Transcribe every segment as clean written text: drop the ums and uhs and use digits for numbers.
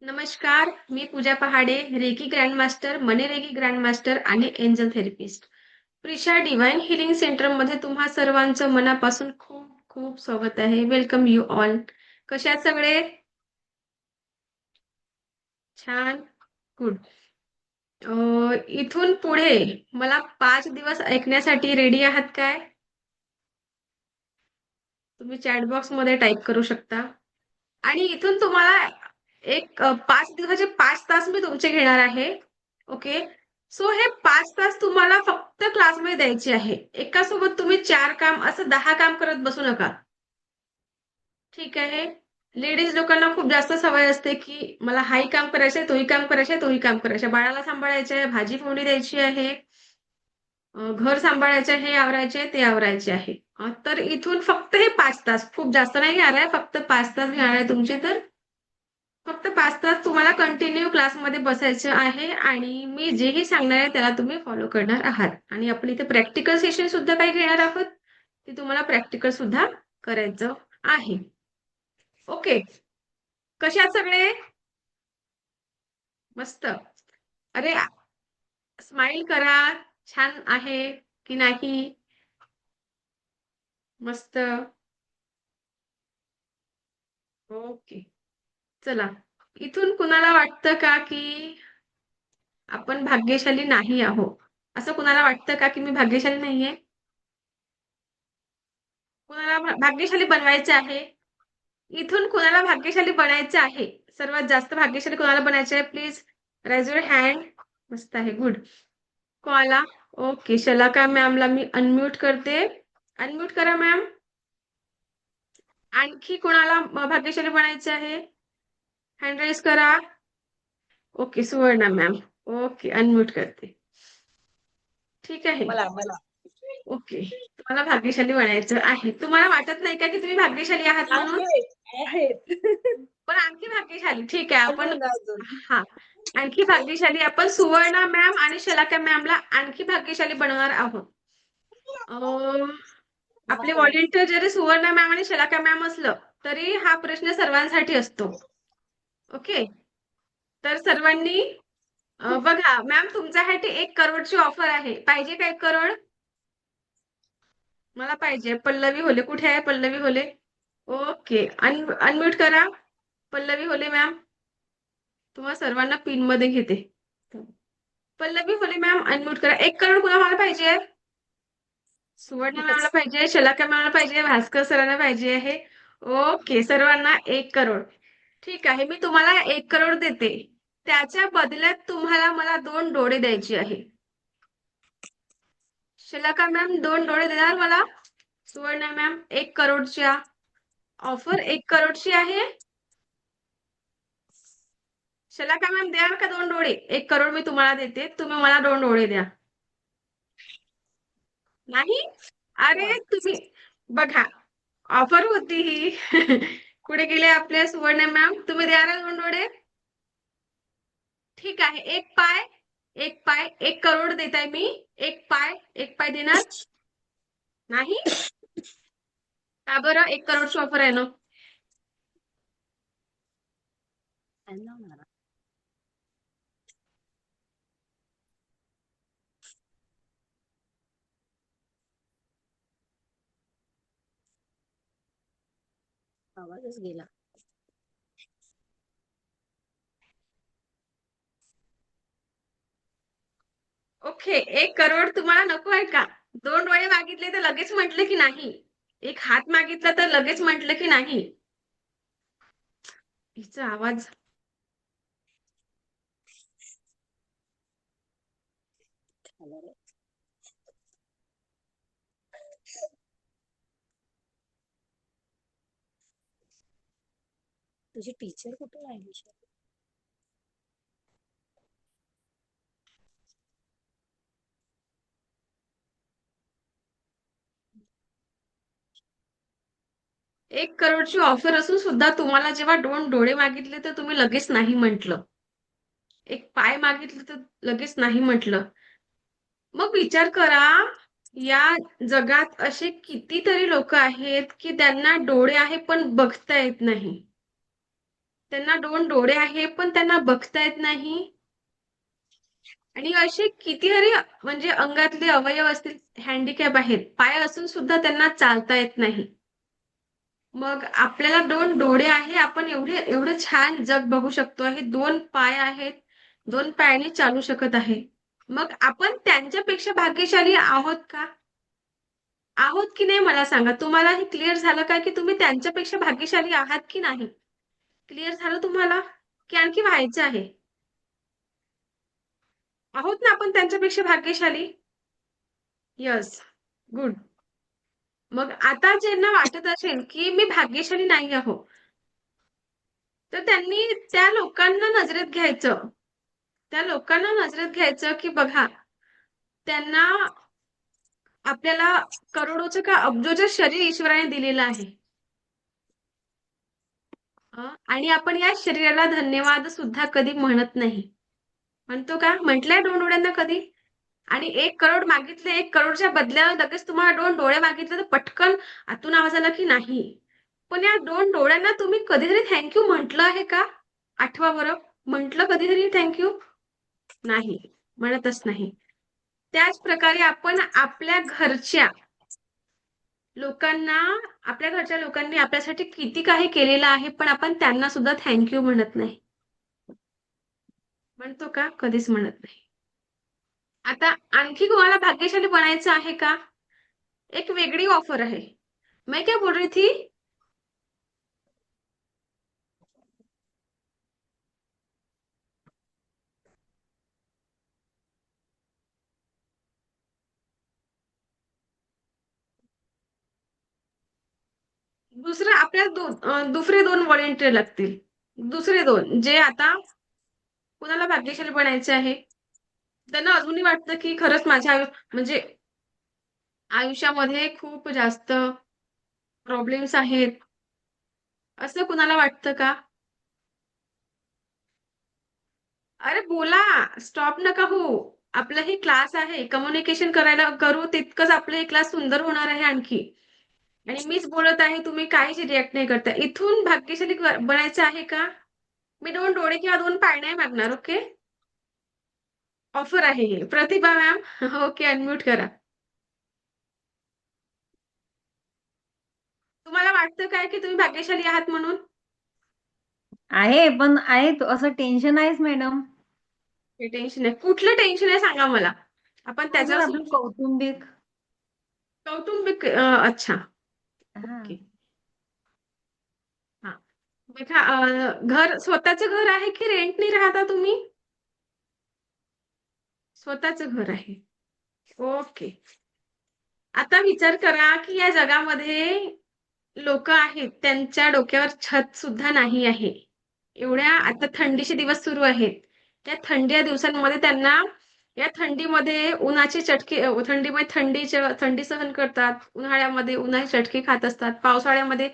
नमस्कार, मी पूजा पहाडे, reiki grandmaster, मनी reiki grandmaster आणि angel therapist. Prisha divine healing सेंटरमध्ये तुम्हा सर्वांचं मनापासून खूप खूप स्वागत आहे. Welcome you all. कसे आहात सगळे? छान, गुड. इथून पुढे मला 5 दिवस ऐकण्यासाठी रेडी आहात काय? तुम्ही चॅट बॉक्स मध्ये टाईप करू शकता. आणि इथून तुम्हाला 5 दिवसाचे 5 तास मी तुमचे घेणार आहे. ओके. सो हे 5 तास तुम्हाला फक्त क्लासमध्ये द्यायचे आहे. एकासोबत तुम्ही 4 काम असं 10 काम करत बसू नका. ठीक आहे. लेडीज लोकांना खूप जास्त सवय असते की मला हाही काम करायचंय, तोही काम करायचंय, तोही काम करायचंय. बाळाला सांभाळायचं आहे, भाजी फोडणी द्यायची आहे, घर सांभाळायचं आहे, हे आवरायचे आहे, ते आवरायचे आहे. तर इथून फक्त हे 5 तास, खूप जास्त नाही घेणार आहे, फक्त 5 तास घेणार आहे तुमचे. तर फक्त 5 तास तुम्हाला कंटिन्यू क्लासमध्ये बसायचं आहे आणि मी जेही सांगणार आहे त्याला तुम्ही फॉलो करणार आहात. आणि आपण इथे प्रॅक्टिकल सेशन सुद्धा काही घेणार आहोत. ते तुम्हाला प्रॅक्टिकल सुद्धा करायचं आहे. ओके. कसे आहात सगळे? मस्त. अरे, स्माइल करा. छान आहे की नाही? मस्त. ओके. चला. इथून कुणाला वाटतं का की आपण भाग्यशाली नाही आहोत? असं कुणाला वाटतं का की मी भाग्यशाली नाहीये? कुणाला भाग्यशाली बनवायचे आहे? इथून कुणाला भाग्यशाली बनायचं आहे? सर्वात जास्त भाग्यशाली कुणाला बनायचं आहे? Please rise your hand. मस्त आहे, गुड. कोणाला? ओके, शलाका मॅमला मी अनम्यूट करते. अनम्यूट करा मॅम. आणखी कोणाला भाग्यशाली बनायचे आहे? हँड राईज करा. Okay, Suvarna ma'am. Okay, unmute करते. ठीक आहे. मला मला ओके, तुम्हाला भाग्यशाली बनायचं आहे. तुम्हाला वाटत नाही का की तुम्ही भाग्यशाली आहात म्हणून? आहेत पण आणखी भाग्यशाली. ठीक आहे, आपण अजून अजून हा आणखी भाग्यशाली आपण सुवर्णा मॅम आणि शलाका मॅमला आणखी भाग्यशाली बनवणार आहोत. अं, आपले व्हॉलेंटियर जरी सुवर्णा मॅम आणि शलाका मॅम असलं तरी हा प्रश्न सर्वांसाठी असतो. ओके. तर सर्वांनी बघा मॅम, तुमच्यासाठी 1 करोडची ऑफर आहे. पाहिजे का 1 करोड? मला पाहिजे. पल्लवी होले कुठे आहे? पल्लवी होले. ओके, अनम्यूट करा. पल्लवी होले मॅम. तुम्हाला सर्वांना पिन मध्ये घेते. पल्लवी होले मॅम, अनम्यूट करा. 1 करोड कुणाला पाहिजे? सुवर्ण मॅमला पाहिजे, शलाका मॅमला पाहिजे, भास्कर सरांना पाहिजे आहे. ओके, सर्वांना 1 करोड. ठीक आहे, मी तुम्हाला 1 करोड देते. त्याच्या बदल्यात तुम्हाला मला 2 डोळे द्यायचे आहे. शलाका मॅम 2 डोळे देणार मला? सुवर्ण मॅम 1 करोडच्या ऑफर 1 करोडची आहे. शलाका मॅम द्याल का 2 डोळे? 1 करोड मी तुम्हाला देते, तुम्ही मला 2 डोळे द्या. नाही? अरे तुम्ही बघा, ऑफर होती ही. कुठे गेले आपले सुवर्ण मॅम? तुम्ही द्या ना 2 डोळे. ठीक आहे, एक पाय 1 करोड देताय मी. एक पाय देणार? नाही? का बरं? 1 करोडची ऑफर आहे ना. आवाजच गेला. ओके, 1 करोड तुम्हाला नको आहे का? 2 डोळे मागितले तर लगेच म्हटलं की नाही. एक हात मागितला तर लगेच म्हटलं की नाही. हिचा आवाज. तुझी टीचर कुठे राहिली? 1 करोडची ऑफर असून सुद्धा तुम्हाला जेव्हा 2 डोळे मागितले तर तुम्ही लगेच नाही म्हटलं. एक पाय मागितलं तर लगेच नाही म्हटलं. मग विचार करा, या जगात असे कितीतरी लोक आहेत की त्यांना डोळे आहे पण बघता येत नाही. त्यांना 2 डोळे आहे, पण त्यांना बघता येत नाही. आणि असे कितीतरी म्हणजे अंगातले अवयव असतील, हँडिकॅप आहेत. पाय असून सुद्धा त्यांना चालता येत नाही. मग आपल्याला 2 डोळे आहे, आपण एवढं छान जग बघू शकतो आहे. 2 पाय आहेत, 2 पायाने चालू शकत आहे. मग आपण त्यांच्यापेक्षा भाग्यशाली आहोत का? आहोत की नाही मला सांगा. तुम्हाला हे क्लिअर झालं का, की तुम्ही त्यांच्यापेक्षा भाग्यशाली आहात की नाही? क्लिअर झालं तुम्हाला? की आणखी व्हायचं आहे? आहोत ना आपण त्यांच्यापेक्षा भाग्यशाली? येस. गुड. मग आता ज्यांना वाटत असेल, की मी भाग्यशाली नाही आहो, तर त्यांनी त्या लोकांना नजरेत घ्यायचं. त्या लोकांना नजरेत घ्यायचं, की बघा त्यांना आपल्याला करोडोचं का अब्जोचं शरीर ईश्वराने दिलेलं आहे. आणि आपण या शरीराला धन्यवाद सुद्धा कधी म्हणत नाही. म्हणतो का? म्हटलंय 2 डोळ्यांना कधी? आणि 1 करोड मागितले, 1 करोडच्या बदल्यावर लगेच तुम्हाला 2 डोळे मागितले, तर पटकन आतून आवाज आला की नाही. पण या 2 डोळ्यांना तुम्ही कधीतरी थँक यू म्हटलं आहे का? आठवा बरं. म्हटलं कधीतरी थँक यू? नाही. म्हणतच नाही. त्याच प्रकारे आपण आपल्या घरच्या लोकांना, आपल्या घरच्या लोकांनी आपल्यासाठी किती काही केलेलं आहे, पण आपण त्यांना सुद्धा थँक यू म्हणत नाही. म्हणतो का? कधीच म्हणत नाही. आता आणखी कोणाला भाग्यशाली बनायचं आहे का? एक वेगळी ऑफर आहे. मैं क्या बोल रही थी? दुसरे आपल्याला दुसरे 2 व्हॉलंटियर लागतील. दुसरे 2 जे आता कुणाला भाग्यशाली बनायचे आहे. त्यांना अजूनही वाटतं, की खरंच माझ्या म्हणजे आयुष्यामध्ये खूप जास्त प्रॉब्लेम्स आहेत. असं कुणाला वाटतं का? अरे बोला, स्टॉप नका होऊ. आपलं हे क्लास आहे. कम्युनिकेशन करायला करू तितकंच आपलं हे क्लास सुंदर होणार आहे आणखी. आणि मीच बोलत आहे, तुम्ही काहीच रिएक्ट नाही करताय. इथून भाग्यशाली बनायचं आहे का? मी 2 डोळे किंवा 2 पाय नाही मागणार, ओके? ऑफर आहे हे. प्रतिभा मॅम, ओके अनम्यूट करा. तुम्हाला वाटतं काय, की तुम्ही भाग्यशाली आहात म्हणून? आहे पण आहे असं टेन्शन आहेच मॅडम. हे टेन्शन आहे. कुठलं टेन्शन आहे सांगा मला. आपण असं त्याच्यावर आपलं सोल्युशन. कौटुंबिक. कौटुंबिक अच्छा. हा. ओके. हां. बघा घर स्वतःचं घर आहे की रेंटनी राहता तुम्ही? स्वतःचं घर आहे. ओके. आता विचार करा, की या जगामध्ये लोकं आहेत, त्यांच्या डोक्यावर छत सुद्धा नाही आहे. एवढ्या आता थंडीचे दिवस सुरू आहेत. त्या थंडी दिवसांमध्ये त्यांना या थंडीमध्ये उन्हाचे चटके थंडीमध्ये थंडी सहन करतात. उन्हाळ्यामध्ये उन्हाचे चटके खात असतात. पावसाळ्यामध्ये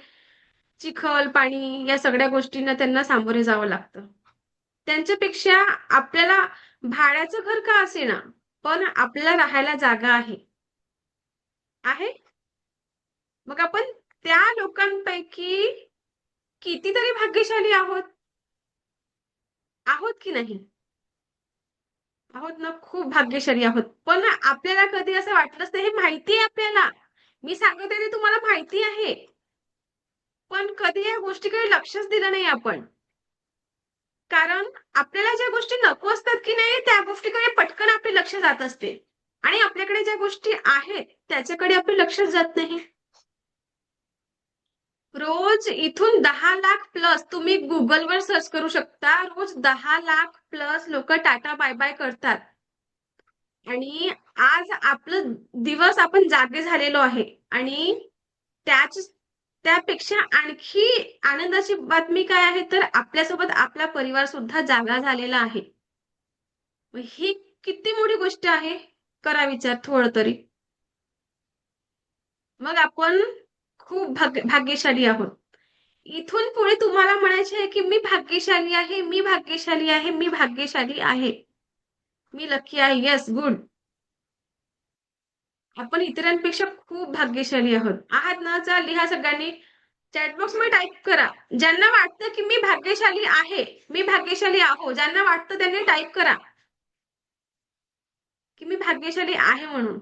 चिखल, पाणी या सगळ्या गोष्टींना त्यांना सामोरे जावं लागतं. त्यांच्यापेक्षा आपल्याला भाड्याचं घर का असेना, पण आपल्याला राहायला जागा आहे. आहे? मग आपण त्या लोकांपैकी कितीतरी भाग्यशाली आहोत. आहोत की नाही? आहोत ना, खूप भाग्यशाली आहोत. पण आपल्याला कधी असं वाटलंच नाही, हे माहिती आहे आपल्याला. मी सांगत आहे ते तुम्हाला माहिती आहे. पण कधी या गोष्टीकडे लक्षच दिलं नाही आपण. कारण आपल्याला ज्या गोष्टी नको असतात की नाही, त्या गोष्टीकडे पटकन आपले लक्ष जात असते. आणि आपल्याकडे ज्या गोष्टी आहेत, त्याच्याकडे आपले लक्षच जात नाही. रोज इथून 10 लाख प्लस तुम्ही Googleवर सर्च करू शकता. रोज 10 लाख प्लस लोक टाटा बाय-बाय करतात. आणि आज आपलं दिवस आपण जागे झालेलो आहे. आणि त्याच त्यापेक्षा आणखी आनंदाची बातमी काय आहे, तर आपल्यासोबत आपला परिवार सुद्धा जागा झालेला आहे. ही किती मोठी गोष्ट आहे. करा विचार थोडं तरी. मग आपण खूप भाग्यशाली आहोत. इथून पुढे तुम्हाला म्हणायचे आहे, की मी भाग्यशाली आहे, मी भाग्यशाली आहे, मी भाग्यशाली आहे. मी लकी आहे. Yes, good. आपण इतरांपेक्षा खूप भाग्यशाली आहोत. आहात ना? चला लिहा सगळ्यांनी. चॅटबॉक्स मध्ये टाईप करा. ज्यांना वाटतं की मी भाग्यशाली आहे, मी भाग्यशाली आहो, ज्यांना वाटतं त्यांनी टाईप करा की मी भाग्यशाली आहे म्हणून.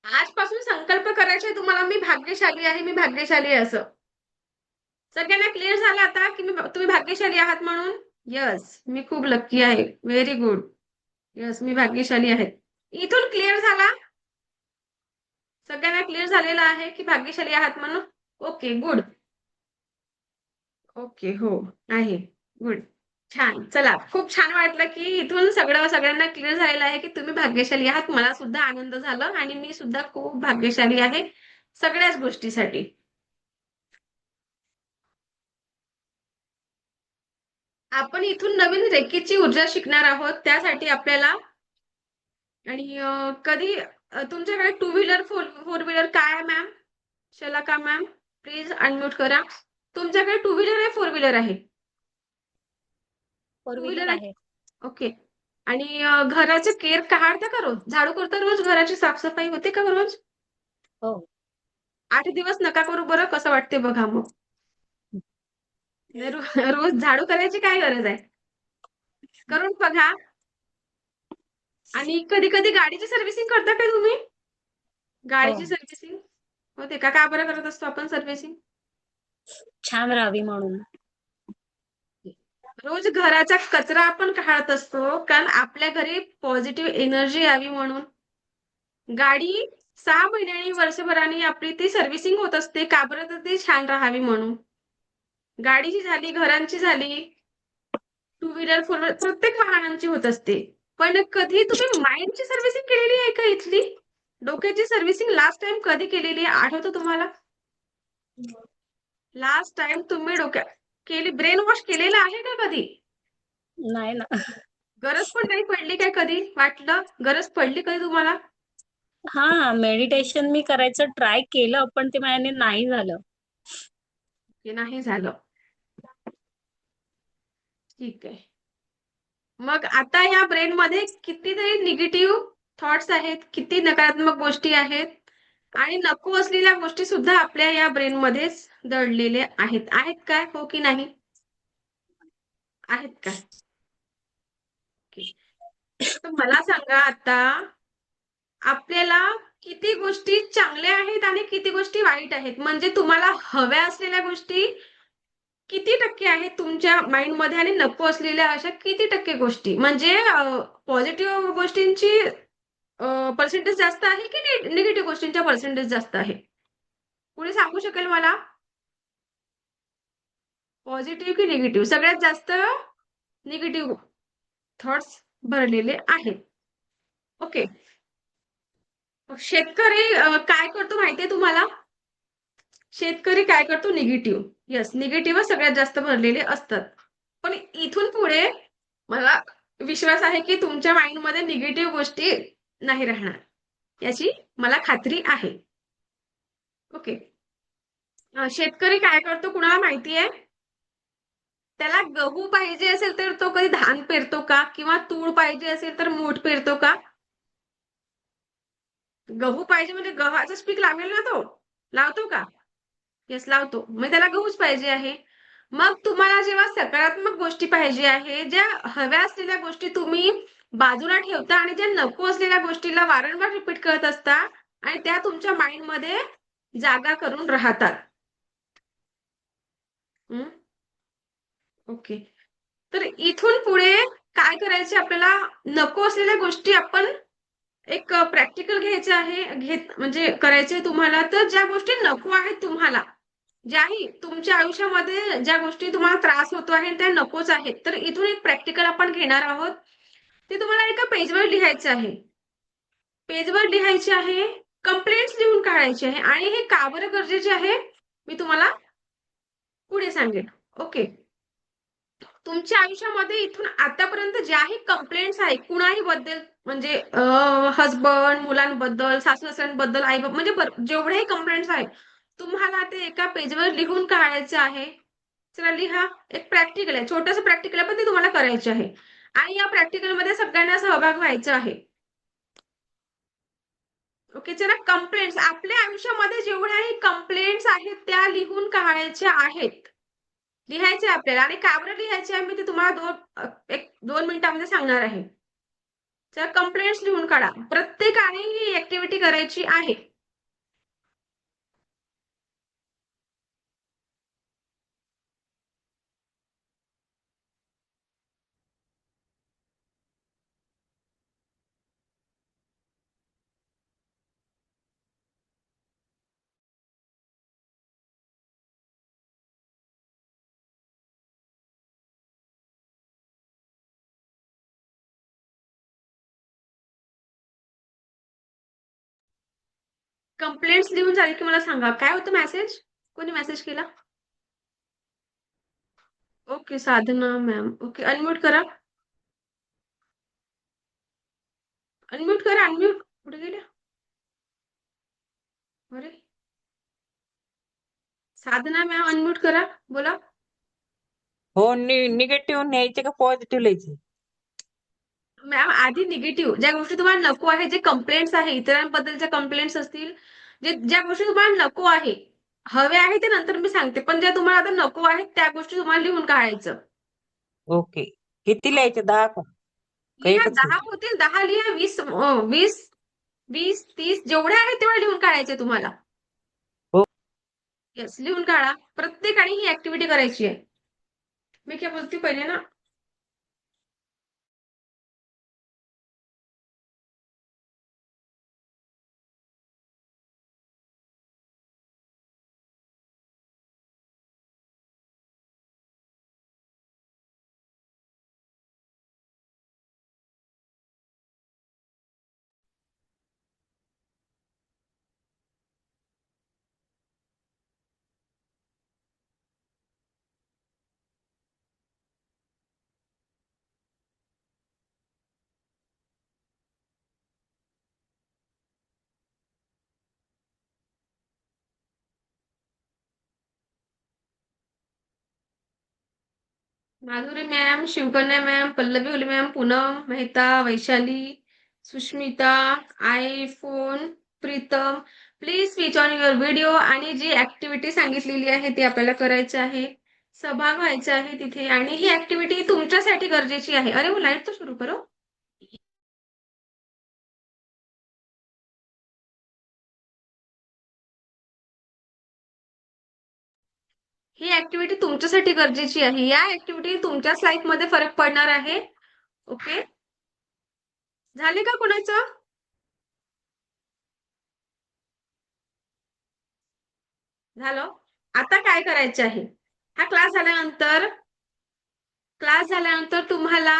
आजपासून संकल्प करायचे तुम्हाला, मी भाग्यशाली आहे, मी भाग्यशाली आहे असं. सगळ्यांना क्लिअर झालं आता की तुम्ही भाग्यशाली आहात म्हणून? यस, मी खूप लक्की आहे. Very good. यस, मी भाग्यशाली आहे. इथून क्लिअर झाला? सगळ्यांना क्लिअर झालेलं आहे की भाग्यशाली आहात म्हणून? Okay, good. ओके, हो, आहे. गुड. छान. चला, खूप छान वाटलं की इथून सगळ्यांना क्लिअर झालेलं आहे की तुम्ही भाग्यशाली आहात. मला सुद्धा आनंद झाला आणि मी सुद्धा खूप भाग्यशाली आहे सगळ्याच गोष्टीसाठी. आपण इथून नवीन रेकीची ऊर्जा शिकणार आहोत. त्यासाठी आपल्याला आणि कधी तुमच्याकडे टू व्हीलर, फोर व्हीलर काय आहे ma'am? Shalaka ma'am, please unmute करा. तुमच्याकडे टू व्हीलर आहे, फोर व्हीलर आहे? फोर टू व्हीलर व्हीलर आहे. आहे. ओके. आणि घराचे केअर काढता का रोज? झाडू करता रोज? घराची साफसफाई होते का रोज? हो. 8 दिवस नका करू बरं, कसं वाटते बघा मग. रोज झाडू करायची काय गरज आहे? करून बघा. आणि कधी कधी गाडीची सर्व्हिसिंग करता का तुम्ही? हो. गाडीची सर्व्हिसिंग होते का? का बरं करत असतो आपण सर्व्हिसिंग? छान राहावी म्हणून. रोज घराचा कचरा आपण काढत असतो कारण आपल्या घरी पॉझिटिव्ह एनर्जी यावी म्हणून. गाडी 6 महिन्यांनी, वर्षभराने आपली ती सर्व्हिसिंग होत असते. का बरं? तर ती छान राहावी म्हणून. गाडीची झाली, घरांची झाली, टू व्हीलर, फोर व्हीलर, प्रत्येक वाहनांची होत असते. पण कधी तुम्ही माइंडची सर्व्हिसिंग केलेली आहे का इथली? डोक्याची सर्व्हिसिंग लास्ट टाइम कधी केलेली आहे आठवतं तुम्हाला? लास्ट टाइम तुम्ही ब्रेन वॉश केलेला आहे का कधी? नाही ना. गरज पण नाही पडली काय कधी? वाटलं गरज पडली कधी तुम्हाला? हा, मेडिटेशन मी करायचं ट्राय केलं, पण ते माझ्याने नाही झालं. हे नाही झालं. ठीक आहे. मग आता या ब्रेन मध्ये कितीतरी निगेटिव्ह थॉट्स आहेत, किती नकारात्मक गोष्टी आहेत आणि नको असलेल्या गोष्टी सुद्धा आपल्या या ब्रेन मध्येच दडलेल्या आहेत. आहेत काय? हो की नाही? आहेत का? ओके. तर मला सांगा आता, आपल्याला किती गोष्टी चांगल्या आहेत आणि किती गोष्टी वाईट आहेत? म्हणजे तुम्हाला हव्या असलेल्या गोष्टी किती टक्के आहेत तुमच्या माइंड मध्ये आणि नको असलेल्या अशा किती टक्के गोष्टी? म्हणजे पॉझिटिव्ह गोष्टींची पर्सेंटेज जास्त आहे की निगेटिव्ह गोष्टींच्या पर्सेंटेज जास्त आहे? कोणी सांगू शकेल मला? पॉझिटिव्ह की निगेटिव्ह? सगळ्यात जास्त निगेटिव्ह थॉट्स भरलेले आहेत. ओके. शेतकरी काय करतो माहितीये तुम्हाला? शेतकरी काय करतो? निगेटिव्ह. येस, निगेटिव्ह सगळ्यात जास्त भरलेले असतात. पण इथून पुढे मला विश्वास आहे की तुमच्या माइंडमध्ये निगेटिव्ह गोष्टी नाही राहणार. याची मला खात्री आहे. ओके. शेतकरी काय करतो कुणाला माहितीये? त्याला गहू पाहिजे असेल तर तो कधी धान पेरतो का? किंवा तूर पाहिजे असेल तर मूठ पेरतो का? गहू पाहिजे म्हणजे गव्हाचंच पीक लावेल ना तो? लावतो का? येस, लावतो. मग त्याला गहूच पाहिजे आहे. मग तुम्हाला जेव्हा सकारात्मक गोष्टी पाहिजे आहे, ज्या हव्या असलेल्या गोष्टी तुम्ही बाजूला ठेवता आणि ज्या नको असलेल्या गोष्टीला वारंवार रिपीट करत असता आणि त्या तुमच्या माइंडमध्ये जागा करून राहतात. हं? ओके. तर इथून पुढे काय करायचे आपल्याला? नको असलेल्या गोष्टी आपण एक प्रॅक्टिकल घ्यायचं आहे, म्हणजे करायचे तुम्हाला. तर ज्या गोष्टी नको आहेत तुम्हाला, ज्याही तुमच्या आयुष्यामध्ये ज्या गोष्टी तुम्हाला त्रास होतो आहे त्या नकोच आहेत, तर इथून एक प्रॅक्टिकल आपण घेणार आहोत. ते तुम्हाला एका पेजवर लिहायचं आहे. पेजवर लिहायचे आहे, कंप्लेंट्स लिहून काढायचे आहे आणि हे का बरं गरजेचे आहे मी तुम्हाला पुढे सांगेन. ओके. तुमच्या आयुष्यामध्ये इथून आतापर्यंत ज्याही कंप्लेंट्स आहेत कुणाही बद्दल, म्हणजे हसबंड, मुलांबद्दल, सासू-सासऱ्यांबद्दल, आई म्हणजे जेवढेही कंप्लेंट्स आहेत, तुम्हाला ते एका पेजवर लिहून काढायचे आहे. चला लिहा. एक प्रॅक्टिकल आहे, छोटंसं प्रॅक्टिकल आहे, पण ते तुम्हाला करायचे आहे. आणि या प्रॅक्टिकलमध्ये सगळ्यांना सहभाग व्हायचा आहे. ओके, चला कंप्लेंट्स आपल्या आयुष्यामध्ये जेवढ्याही कंप्लेंट्स आहेत त्या लिहून काढायच्या आहेत. लिहायचे आपल्याला आणि का बरं लिहायचे आहे मी ते तुम्हाला 1-2 मिनिटांमध्ये सांगणार आहे. तर कंप्लेंट्स लिहून काढा. प्रत्येकाने ही ऍक्टिव्हिटी करायची आहे. कंप्लेंट्स लिहून झाले की मला सांगा. काय होतं मेसेज? कोणी मेसेज केला? ओके, साधना मॅम. ओके, अनम्यूट करा. अनम्यूट करा, अनम्यूट. कुठे गेल्या? अरे, साधना मॅम अनम्यूट करा. बोला. हो, निगेटिव्ह न्यायचे का पॉझिटिव्ह लिहायचे? मॅम आधी निगेटिव्ह ज्या गोष्टी तुम्हाला नको आहे, जे कंप्लेंट्स आहे, इतरांबद्दलच्या कंप्लेंट्स असतील, ज्या गोष्टी तुम्हाला नको आहे, हवे आहे ते नंतर मी सांगते, पण ज्या तुम्हाला आता नको आहेत त्या गोष्टी तुम्हाला लिहून काढायचं. ओके. किती लिहायचे? 10 का? का लिहा, एकच 10 होतील, 10 लिहा, 20 20 20 30 जेवढे आहेत तेवढे लिहून काढायचे तुम्हाला. हो. येस, लिहून काढा. प्रत्येकाने ही ऍक्टिव्हिटी करायची आहे. मी काय बोलते पहिले ना, माधुरी मॅम, शिवकन्या मॅम, पल्लवी ओले ma'am, Poonam Mehta, Vaishali, Sushmita, iPhone, Pritam, please switch on your video. आणि जी ऍक्टिव्हिटी सांगितलेली आहे ती आपल्याला करायची आहे. सहभाग व्हायचा आहे तिथे आणि ही ऍक्टिव्हिटी तुमच्यासाठी गरजेची आहे. अरे वो लाईट तो सुरू करो. ही ऍक्टिव्हिटी तुमच्यासाठी गरजेची आहे. या ऍक्टिव्हिटी तुमच्याच लाईफ मध्ये फरक पडणार आहे. ओके, झाले का कुणाचं? झालं. आता काय करायचे आहे? हा क्लास झाल्यानंतर तुम्हाला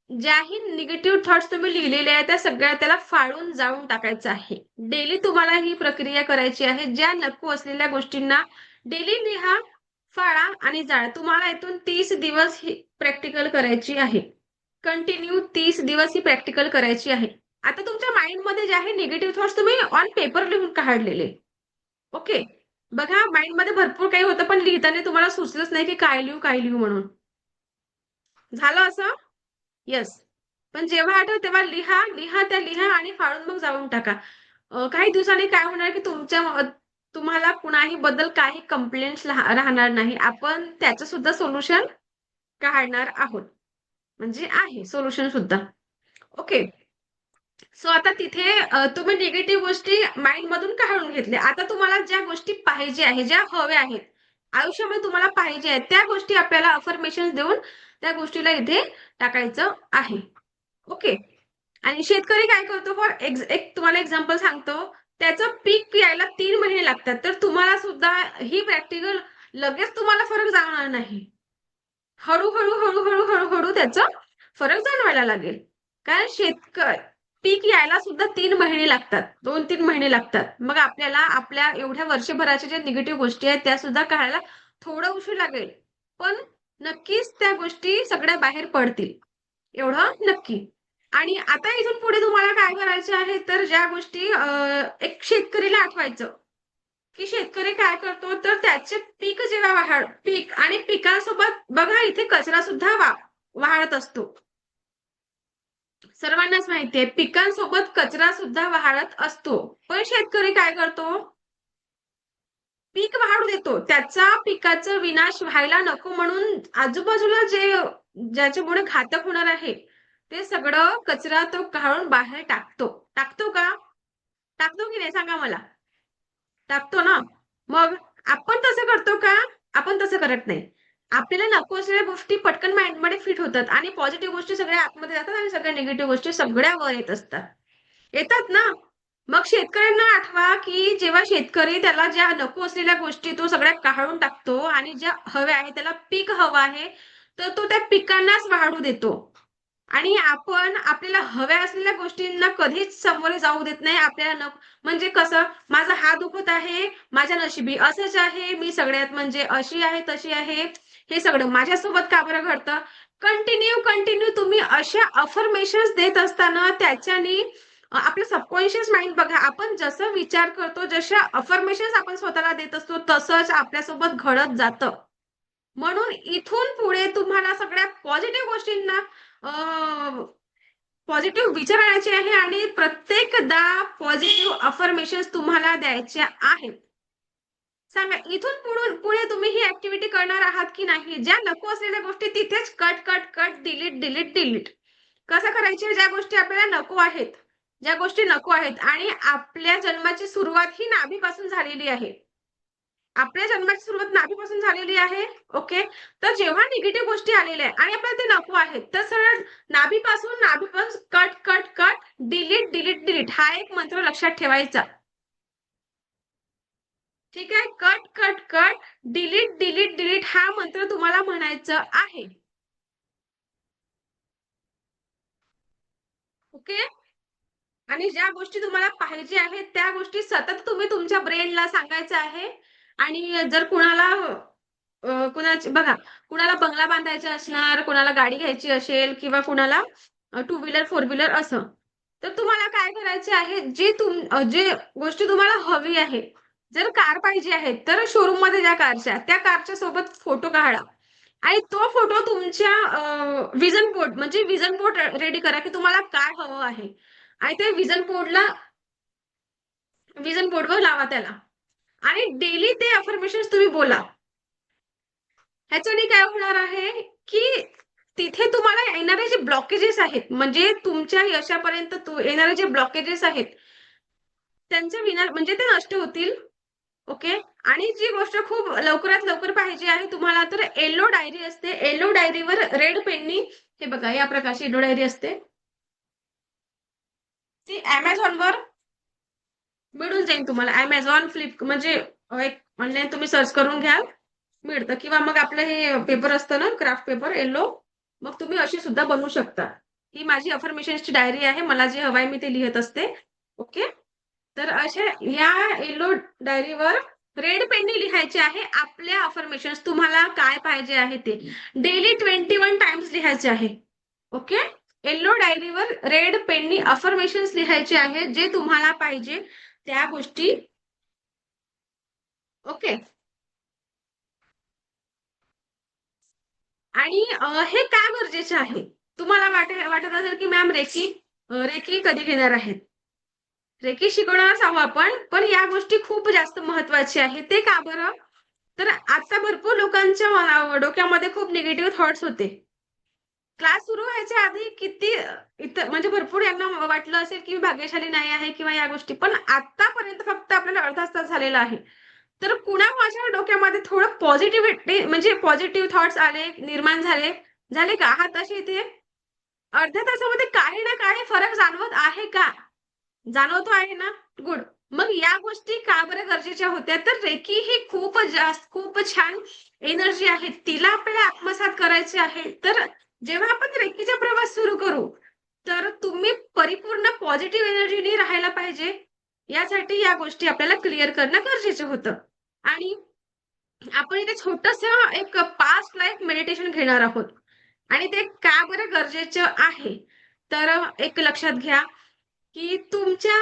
ज्याही निगेटिव्ह थॉट्स तुम्ही लिहिलेले आहेत त्या सगळ्या त्याला फाडून जाळून टाकायचं आहे. डेली तुम्हाला ही प्रक्रिया करायची आहे. ज्या नको असलेल्या गोष्टींना डेली लिहा, फाडा आणि जाळा. तुम्हाला इथून 30 दिवस ही प्रॅक्टिकल करायची आहे. कंटिन्यू 30 दिवस ही प्रॅक्टिकल करायची आहे. आता तुमच्या माइंडमध्ये जे आहे निगेटिव्ह थॉट्स तुम्ही ऑन पेपर लिहून काढलेले. ओके. बघा, माइंडमध्ये भरपूर काही होतं पण लिहिताना तुम्हाला सुचलंच नाही की काय लिहू काय लिहू म्हणून. झालं असं? येस. पण जेव्हा आठवत तेव्हा लिहा, लिहा त्या लिहा आणि फाडून मग जाळून टाका. काही दिवसांनी काय होणार की तुम्हाला कुणाही बद्दल काही कंप्लेंट्स राहणार नाही. आपण त्याचं सुद्धा सोल्युशन काढणार आहोत. म्हणजे आहे सोल्युशन सुद्धा. ओके. सो आता तिथे तुम्ही निगेटिव्ह गोष्टी माइंड मधून काढून घेतल्या. आता तुम्हाला ज्या गोष्टी पाहिजे आहे, ज्या हव्या आहेत, आयुष्यामध्ये तुम्हाला पाहिजे आहेत, त्या गोष्टी आपल्याला अफर्मेशन देऊन त्या गोष्टीला इथे टाकायचं आहे. ओके. आणि शेतकरी काय करतो, एक तुम्हाला एक्झाम्पल सांगतो. त्याचं पीक यायला 3 महिने लागतात. तर तुम्हाला सुद्धा ही प्रॅक्टिकल लगेच तुम्हाला फरक जाणवणार नाही. हळूहळू हळूहळू हळूहळू त्याचा फरक जाणवायला लागेल. कारण पीक यायला सुद्धा 3 महिने लागतात, 2-3 महिने लागतात. मग आपल्याला आपल्या एवढ्या वर्षभराच्या ज्या निगेटिव्ह गोष्टी आहेत त्या सुद्धा काढायला थोडं उशीर लागेल. पण नक्कीच त्या गोष्टी सगळ्या बाहेर पडतील, एवढं नक्की. आणि आता इथून पुढे तुम्हाला काय करायचं आहे, तर ज्या गोष्टी एक शेतकरीला आठवायचं की शेतकरी काय करतो, तर त्याचे पीक जेव्हा पीक आणि पिकांसोबत बघा इथे कचरा सुद्धा वाढत असतो. सर्वांनाच माहितीये पिकांसोबत कचरा सुद्धा वाढत असतो. पण शेतकरी काय करतो? पीक वाढू देतो. त्याचा पिकाचा विनाश व्हायला नको म्हणून आजूबाजूला ज्याच्यामुळे घातक होणार आहे, ते सगळं कचरा तो काढून बाहेर टाकतो. टाकतो का? टाकतो की नाही सांगा मला? टाकतो ना? मग आपण तसं करतो का? आपण तसं करत नाही. आपल्याला नको असलेल्या गोष्टी पटकन माइंडमध्ये फिट होतात आणि पॉझिटिव्ह गोष्टी सगळ्या आतमध्ये जातात आणि सगळ्या निगेटिव्ह गोष्टी सगळ्या वर येत असतात. येतात ना? मग शेतकऱ्यांना आठवा, की जेव्हा शेतकरी त्याला ज्या नको असलेल्या गोष्टी तो सगळ्या काढून टाकतो आणि ज्या हव्या आहेत, त्याला पीक हवं आहे, तर तो त्या पिकांनाच वाढू देतो. आणि आपण आपल्याला हव्या असलेल्या गोष्टींना कधीच सामोरे जाऊ देत नाही. आपल्याला म्हणजे कसं, माझा हात दुखत आहे, माझ्या नशिबी असंच आहे, मी सगळ्यात म्हणजे अशी आहे, तशी आहे, हे सगळं माझ्यासोबत का बरं घडतं? कंटिन्यू तुम्ही अशा अफर्मेशन्स देत असताना त्याच्याने आपलं सबकॉन्शियस माइंड बघा, आपण जसं विचार करतो, जशा अफर्मेशन्स आपण स्वतःला देत असतो, तसंच आपल्यासोबत घडत जातं. म्हणून इथून पुढे तुम्हाला सगळ्या पॉझिटिव्ह गोष्टींना पॉझिटिव्ह विचार आणायचे आहे आणि प्रत्येकदा पॉझिटिव्ह अफर्मेशन्स तुम्हाला द्यायच्या आहेत. सांगा, इथून पुढे तुम्ही ही ऍक्टिव्हिटी करणार आहात की नाही? ज्या नको असलेल्या गोष्टी तिथेच कट, डिलीट. कसं करायचे? ज्या गोष्टी आपल्याला नको आहेत, ज्या गोष्टी नको आहेत आणि आपल्या जन्माची सुरुवात ही नाभीपासून झालेली आहे. आपल्या जन्माची सुरुवात नाभीपासून झालेली आहे. ओके. तर जेव्हा निगेटिव्ह गोष्टी आलेल्या आहेत आणि आपल्याला ते नको आहेत, तर सरळ नाभीपासून कट, डिलीट हा एक मंत्र लक्षात ठेवायचा. ठीक आहे. कट, डिलीट हा मंत्र तुम्हाला म्हणायचं आहे. ओके. आणि ज्या गोष्टी तुम्हाला पाहिजे आहेत त्या गोष्टी सतत तुम्ही तुमच्या ब्रेनला सांगायचं आहे. आणि जर कुणाला कुणाची बघा, कुणाला बंगला बांधायचा असणार, कुणाला गाडी घ्यायची असेल किंवा कुणाला टू व्हीलर, फोर व्हीलर असं. तर तुम्हाला काय करायचे आहे, जे गोष्टी तुम्हाला हवी आहे. जर कार पाहिजे आहे, तर शोरूम मध्ये ज्या कारच्या, त्या कारच्या सोबत फोटो काढा. आणि तो फोटो तुमच्या विजन बोर्ड रेडी करा, की तुम्हाला काय हवं आहे. आणि ते विजन बोर्डवर लावा त्याला. आणि डेली ते अफर्मेशन्स तुम्ही बोला. ह्याच्याने काय होणार आहे, की तिथे तुम्हाला येणारे जे ब्लॉकेजेस आहेत, म्हणजे तुमच्या यशापर्यंत येणारे जे ब्लॉकेजेस आहेत, त्यांचे म्हणजे ते नष्ट होतील. ओके. आणि जी गोष्ट खूप लवकरात लवकर पाहिजे आहे तुम्हाला, तर येलो डायरी असते. येलो डायरीवर रेड पेननी, हे बघा या प्रकारची येलो डायरी असते. ती Amazonवर मिळून जाईल तुम्हाला. Amazon, फ्लिप म्हणजे एक ऑनलाईन तुम्ही सर्च करून घ्याल, मिळतं. किंवा मग आपलं हे पेपर असतं ना, क्राफ्ट पेपर येलो, मग तुम्ही अशी सुद्धा बनवू शकता. ही माझी अफर्मेशन्सची डायरी आहे. मला जे हवंय मी ते लिहित असते. ओके. तर अशा या येलो डायरीवर रेड पेनने लिहायचे आहे आपल्या अफर्मेशन्स, तुम्हाला काय पाहिजे आहे ते. डेली 21 टाइम्स लिहायचे आहे. ओके. येलो डायरीवर रेड पेननी अफर्मेशन्स लिहायचे आहे, जे तुम्हाला पाहिजे त्या गोष्टी. ओके. आणि हे का गरजेचे आहे? तुम्हाला वाटत असेल की मॅम रेकी कधी घेणार आहेत? रेकी शिकवणारच आहोत आपण, पण या गोष्टी खूप जास्त महत्वाच्या आहेत. ते का बरं? तर आता भरपूर लोकांच्या डोक्यामध्ये खूप निगेटिव्ह थॉट्स होते. क्लास सुरू व्हायच्या आधी किती इथं म्हणजे भरपूर यांना वाटलं असेल की मी भाग्यशाली नाही आहे किंवा या गोष्टी, पण आतापर्यंत फक्त आपल्याला अर्धा तास झालेला आहे. तर कुणा माझ्या डोक्यामध्ये थोडं पॉझिटिव्हिटी म्हणजे पॉझिटिव्ह थॉट्स निर्माण झाले का? आहात तसे इथे? अर्ध्या तासामध्ये काही ना काही फरक जाणवत आहे का? जाणवतो आहे ना? गुड. मग या गोष्टी का बरं गरजेच्या होत्या? तर रेकी ही खूप छान एनर्जी आहे. तिला आपल्याला आत्मसात करायचे आहे. तर जेव्हा आपण रेकीचा प्रवास सुरू करू, तर तुम्ही परिपूर्ण पॉझिटिव्ह एनर्जीने राहायला पाहिजे. यासाठी या गोष्टी आपल्याला क्लिअर करणं गरजेचं होतं. आणि आपण इथे छोटंसं एक पास्ट लाईफ मेडिटेशन घेणार आहोत. आणि ते का बरं गरजेचं आहे? तर एक लक्षात घ्या, की तुमच्या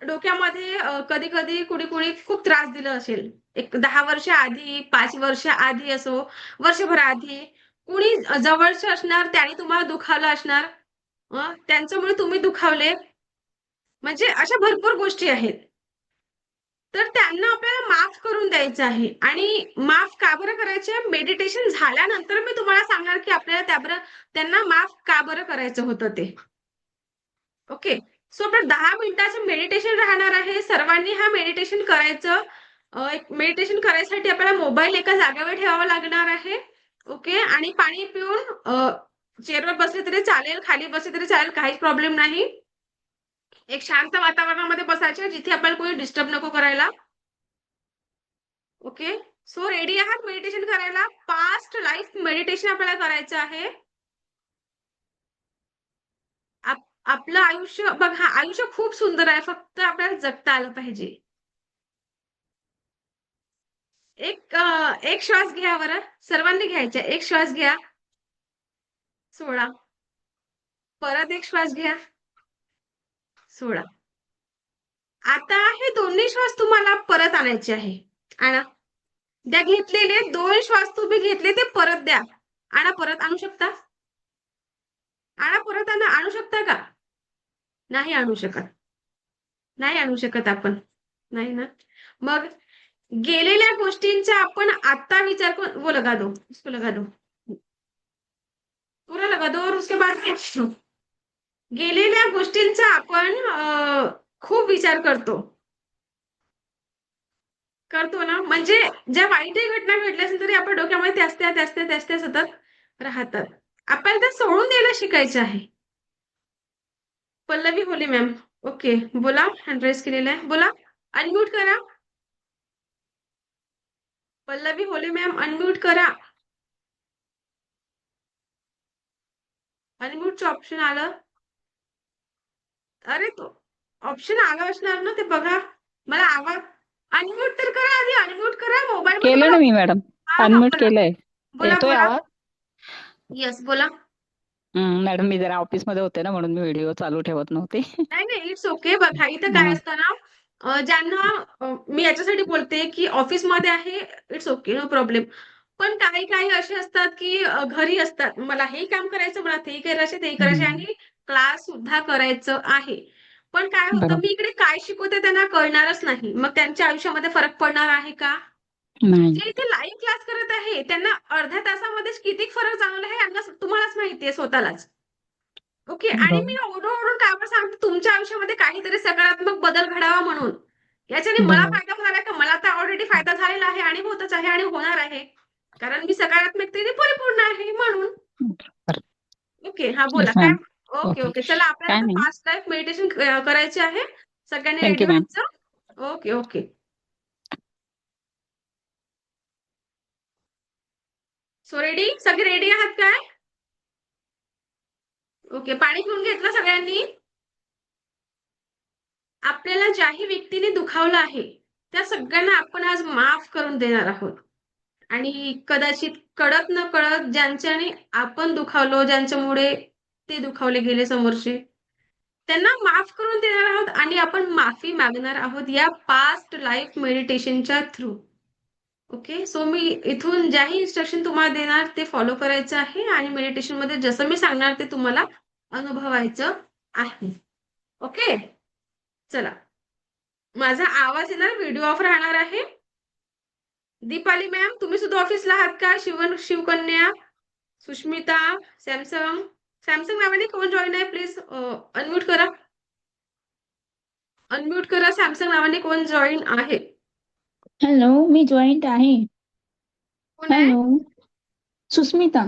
डोक्यामध्ये कधी-कधी कुणी-कुणी खूप त्रास दिला असेल. एक 10 वर्ष आधी, 5 वर्ष आधी असो, वर्षभर आधी कुणी जवळचं असणार त्याने तुम्हाला दुखावलं असणार. त्यांच्यामुळे तुम्ही दुखावले. म्हणजे अशा भरपूर गोष्टी आहेत. तर त्यांना आपल्याला माफ करून द्यायचं आहे. आणि माफ का बरं करायचे? मेडिटेशन झाल्यानंतर मी तुम्हाला सांगणार की आपल्याला त्यांना माफ का बरं करायचं होतं ते. ओके. सो आपलं 10 मिनिटाचं मेडिटेशन राहणार आहे. सर्वांनी हा मेडिटेशन करायचं. एक मेडिटेशन करायसाठी आपल्याला मोबाईल एका जागेवर ठेवावा लागणार आहे. ओके. आणि पाणी पिऊन चेअरवर बसले तरी चालेल, खाली बसले तरी चालेल, काहीच प्रॉब्लेम नाही. एक शांत वातावरणामध्ये बसायचं जिथे आपल्याला कोणी डिस्टर्ब नको करायला. ओके. सो रेडी आहात मेडिटेशन करायला? पास्ट लाईफ मेडिटेशन आपल्याला करायचं आहे. आपलं आयुष्य बघा, आयुष्य खूप सुंदर आहे. फक्त आपल्याला जगता आलं पाहिजे. एक श्वास घ्या बरं. सर्वांनी घ्यायचा. एक श्वास घ्या. सोडा. परत एक श्वास घ्या. सोडा. आता हे दोन्ही श्वास तुम्हाला परत आणायचे आहे. आणा. द्या घेतलेले 2 श्वास तुम्ही घेतले ते परत द्या. आणा परत. आणू शकता? आणा परत आणा. आणू शकता का? नाही आणू शकत. नाही आणू शकत आपण. नाही ना. मग गेलेल्या गोष्टींचा आपण आता विचार करून वो लगा दो. इसको लगा दो. पूरा लगा दो और उसके बाद गेलेल्या गोष्टींचा आपण खूप विचार करतो. करतो ना. म्हणजे ज्या वाईटही घटना घडल्या असेल तरी आपल्या डोक्यामध्ये त्या सतत राहतात. आपल्याला त्या सोडून द्यायला शिकायचं आहे. पल्लवी होले मॅम. ओके. बोला. हँड रेज केलेला आहे. बोला. अनम्यूट करा. पल्लवी होले मॅम अनम्यूट करा. अनम्यूटचं ऑप्शन आलं. अरे तो ऑप्शन आला असणार ना, ते बघा. मला आवाज अनम्यूट तर करा आधी. अनम्यूट करा. मोबाईलमध्ये केलं मला ना मी मॅडम. हा हा अनम्यूट बोला. केलंय. बोला येतोय बोला. आवाज? येस बोला. मॅडम मी जरा ऑफिसमध्ये होते ना म्हणून मी व्हिडिओ चालू ठेवत नव्हते. नाही नाही इट्स ओके. बघा इथं काय हं, असतं ना, ज्यांना मी याच्यासाठी बोलते की ऑफिसमध्ये आहे, इट्स ओके, नो प्रॉब्लेम. पण काही काही असे असतात की घरी असतात. मला हे काम करायचं, मला ते करायचं, ते करायचे हं. आणि क्लास सुद्धा करायचं आहे. पण काय होतं, बरोबर. मी इकडे काय शिकवते त्यांना कळणारच नाही. मग त्यांच्या आयुष्यामध्ये फरक पडणार आहे का? नाही. जे इथे लाईव्ह क्लास करत आहे त्यांना अर्ध्या तासामध्येच किती फरक जाणवला हे यांना तुम्हालाच माहितीये स्वतःलाच. ओके. आणि मी बरोबर. ओरडून का बरं सांगते, तुमच्या आयुष्यामध्ये काहीतरी सकारात्मक बदल घडावा म्हणून. याच्याने मला बरोबर. फायदा होणार आहे का? मला तर ऑलरेडी फायदा झालेला आहे आणि होतच आहे आणि होणार आहे. कारण मी सकारात्मकतेने परिपूर्ण आहे म्हणून. बरोबर. ओके. हा बोला. येस काय? मॅम. Okay, okay. ओके. चला आपल्याला काय आता नाही. फास्ट लाईफ मेडिटेशन करायचे आहे. सगळ्यांनी थँक रेडी यू मॅम. व्हायचं. Okay, okay. So ready? सगळे रेडी आहात काय? ओके. पाणी पिऊन घेतलं सगळ्यांनी? आपल्याला ज्याही व्यक्तीने दुखावलं आहे, त्या सगळ्यांना आपण आज माफ करून देणार आहोत. आणि कदाचित कळत न कळत ज्यांच्याने आपण दुखावलो, ज्यांच्यामुळे ते दुखावले गेले समोरचे, त्यांना माफ करून देणार आहोत आणि आपण माफी मागणार आहोत या पास्ट लाईफ मेडिटेशनच्या थ्रू. ओके. सो मी इथून ज्याही इन्स्ट्रक्शन तुम्हाला देणार ते फॉलो करायचं आहे आणि मेडिटेशनमध्ये जसं मी सांगणार ते तुम्हाला अनुभवायचं आहे. ओके. चला. माझा आवाज आहे ना, व्हिडिओ ऑफ राहणार आहे. दीपाली मॅम तुम्ही सुद्धा ऑफिसला आहात का? शिवकन्या, सुष्मिता, सॅमसंग. सॅमसंग नावाने कोण जॉईन आहे प्लीज अनम्यूट करा. अनम्यूट करा. सॅमसंग नावाने कोण जॉईन आहे? हॅलो, मी जॉईंट आहे. कोण आहे? हॅलो, सुस्मिता.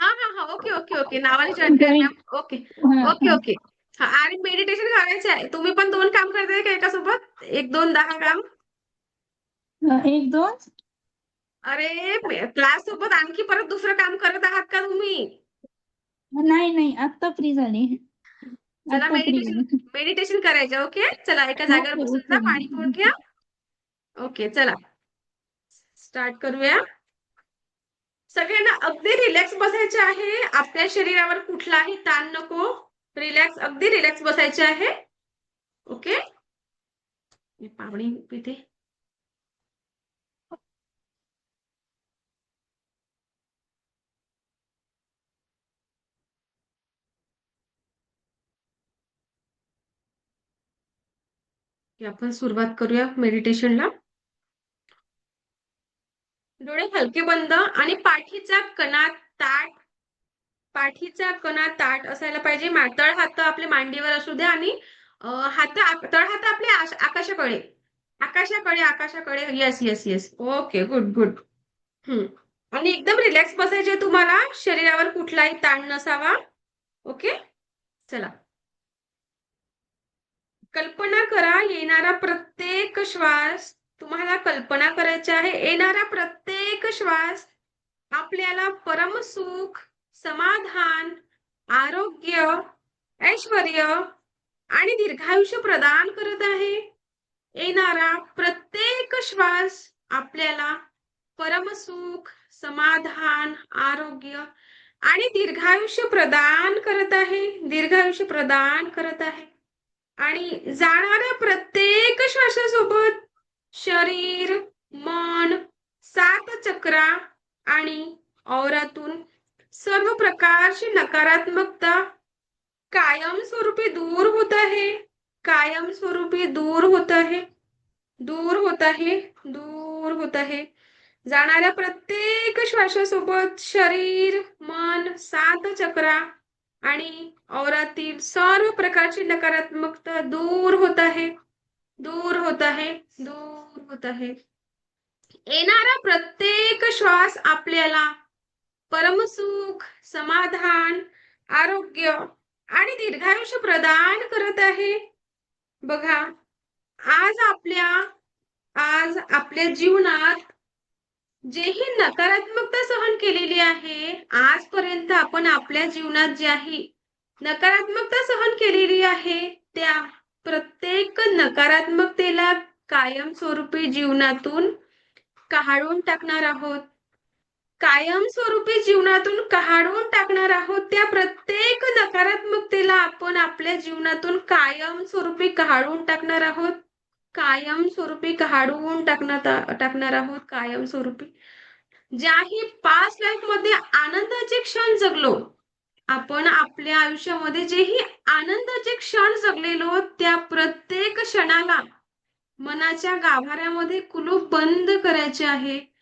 हा हा हा. Okay okay okay. नावाने जॉईन करा जॉईंट. मॅम. ओके हा ओके हा. ओके. हा आणि मेडिटेशन करायचं आहे. तुम्ही पण 2 काम करताय का एकासोबत? 1, 2, 10 काम? एक दोन. अरे क्लास सोबत आणखी परत दुसरं काम करत आहात का तुम्ही? नाही नाही, आत्ता फ्री झाली. चला आत्ता फ्री मेडिटेशन झाली. मेडिटेशन करायचं. ओके. चला एका जागेवर ओके बसून ओके जा. पाणी पिऊन घ्या. ओके. चला स्टार्ट करूया. सगळ्यांना अगदी रिलॅक्स बसायचे आहे. आपल्या शरीरावर कुठलाही ताण नको. रिलॅक्स, अगदी रिलॅक्स बसायचे आहे. ओके. मी पाणी पिते. की आपण सुरुवात करूया मेडिटेशनला. डोळे हलके बंद आणि पाठीचा कणा ताठ असायला पाहिजे. तळहात आपले मांडीवर असू द्या आणि तळहात आपले आकाशाकडे. Yes yes yes. Okay, good good. आणि एकदम रिलॅक्स बसायचे तुम्हाला. शरीरावर कुठलाही ताण नसावा. ओके, चला. कल्पना करा येणारा प्रत्येक श्वास, तुम्हाला कल्पना करायची आहे, येणारा प्रत्येक श्वास आपल्याला परमसुख, समाधान, आरोग्य, ऐश्वर्य आणि दीर्घायुष्य प्रदान करत आहे. येणारा प्रत्येक श्वास आपल्याला परमसुख, समाधान, आरोग्य आणि दीर्घायुष्य प्रदान करत आहे. आणि जाणाऱ्या प्रत्येक श्वासासोबत शरीर, मन, 7 चक्रा आणि औरातून सर्व प्रकारची नकारात्मकता कायमस्वरूपी दूर होत आहे. जाणाऱ्या प्रत्येक श्वासासोबत शरीर, मन, 7 चक्रा आणि औरातील सर्व प्रकारची नकारात्मकता दूर होत आहे. येणारा प्रत्येक श्वास आपल्याला परमसुख, समाधान, आरोग्य आणि दीर्घायुष्य प्रदान करत आहे. बघा, आज आपल्या जीवनात जेही नकारात्मकता सहन केलेली आहे, आजपर्यंत आपण आपल्या जीवनात जी आहे नकारात्मकता सहन केलेली आहे, त्या प्रत्येक नकारात्मकतेला कायमस्वरूपी जीवनातून काढून टाकणार आहोत. त्या प्रत्येक नकारात्मकतेला आपण आपल्या जीवनातून कायमस्वरूपी काढून टाकणार आहोत. ज्याही पास्ट लाईफ मध्ये आनंदाचे क्षण जगलो, आपण आपल्या आयुष्यामध्ये जेही आनंदाचे क्षण जगलेलो, त्या प्रत्येक क्षणाला मनाच्या गाभाऱ्यामध्ये कुलूप बंद करायचे आहे.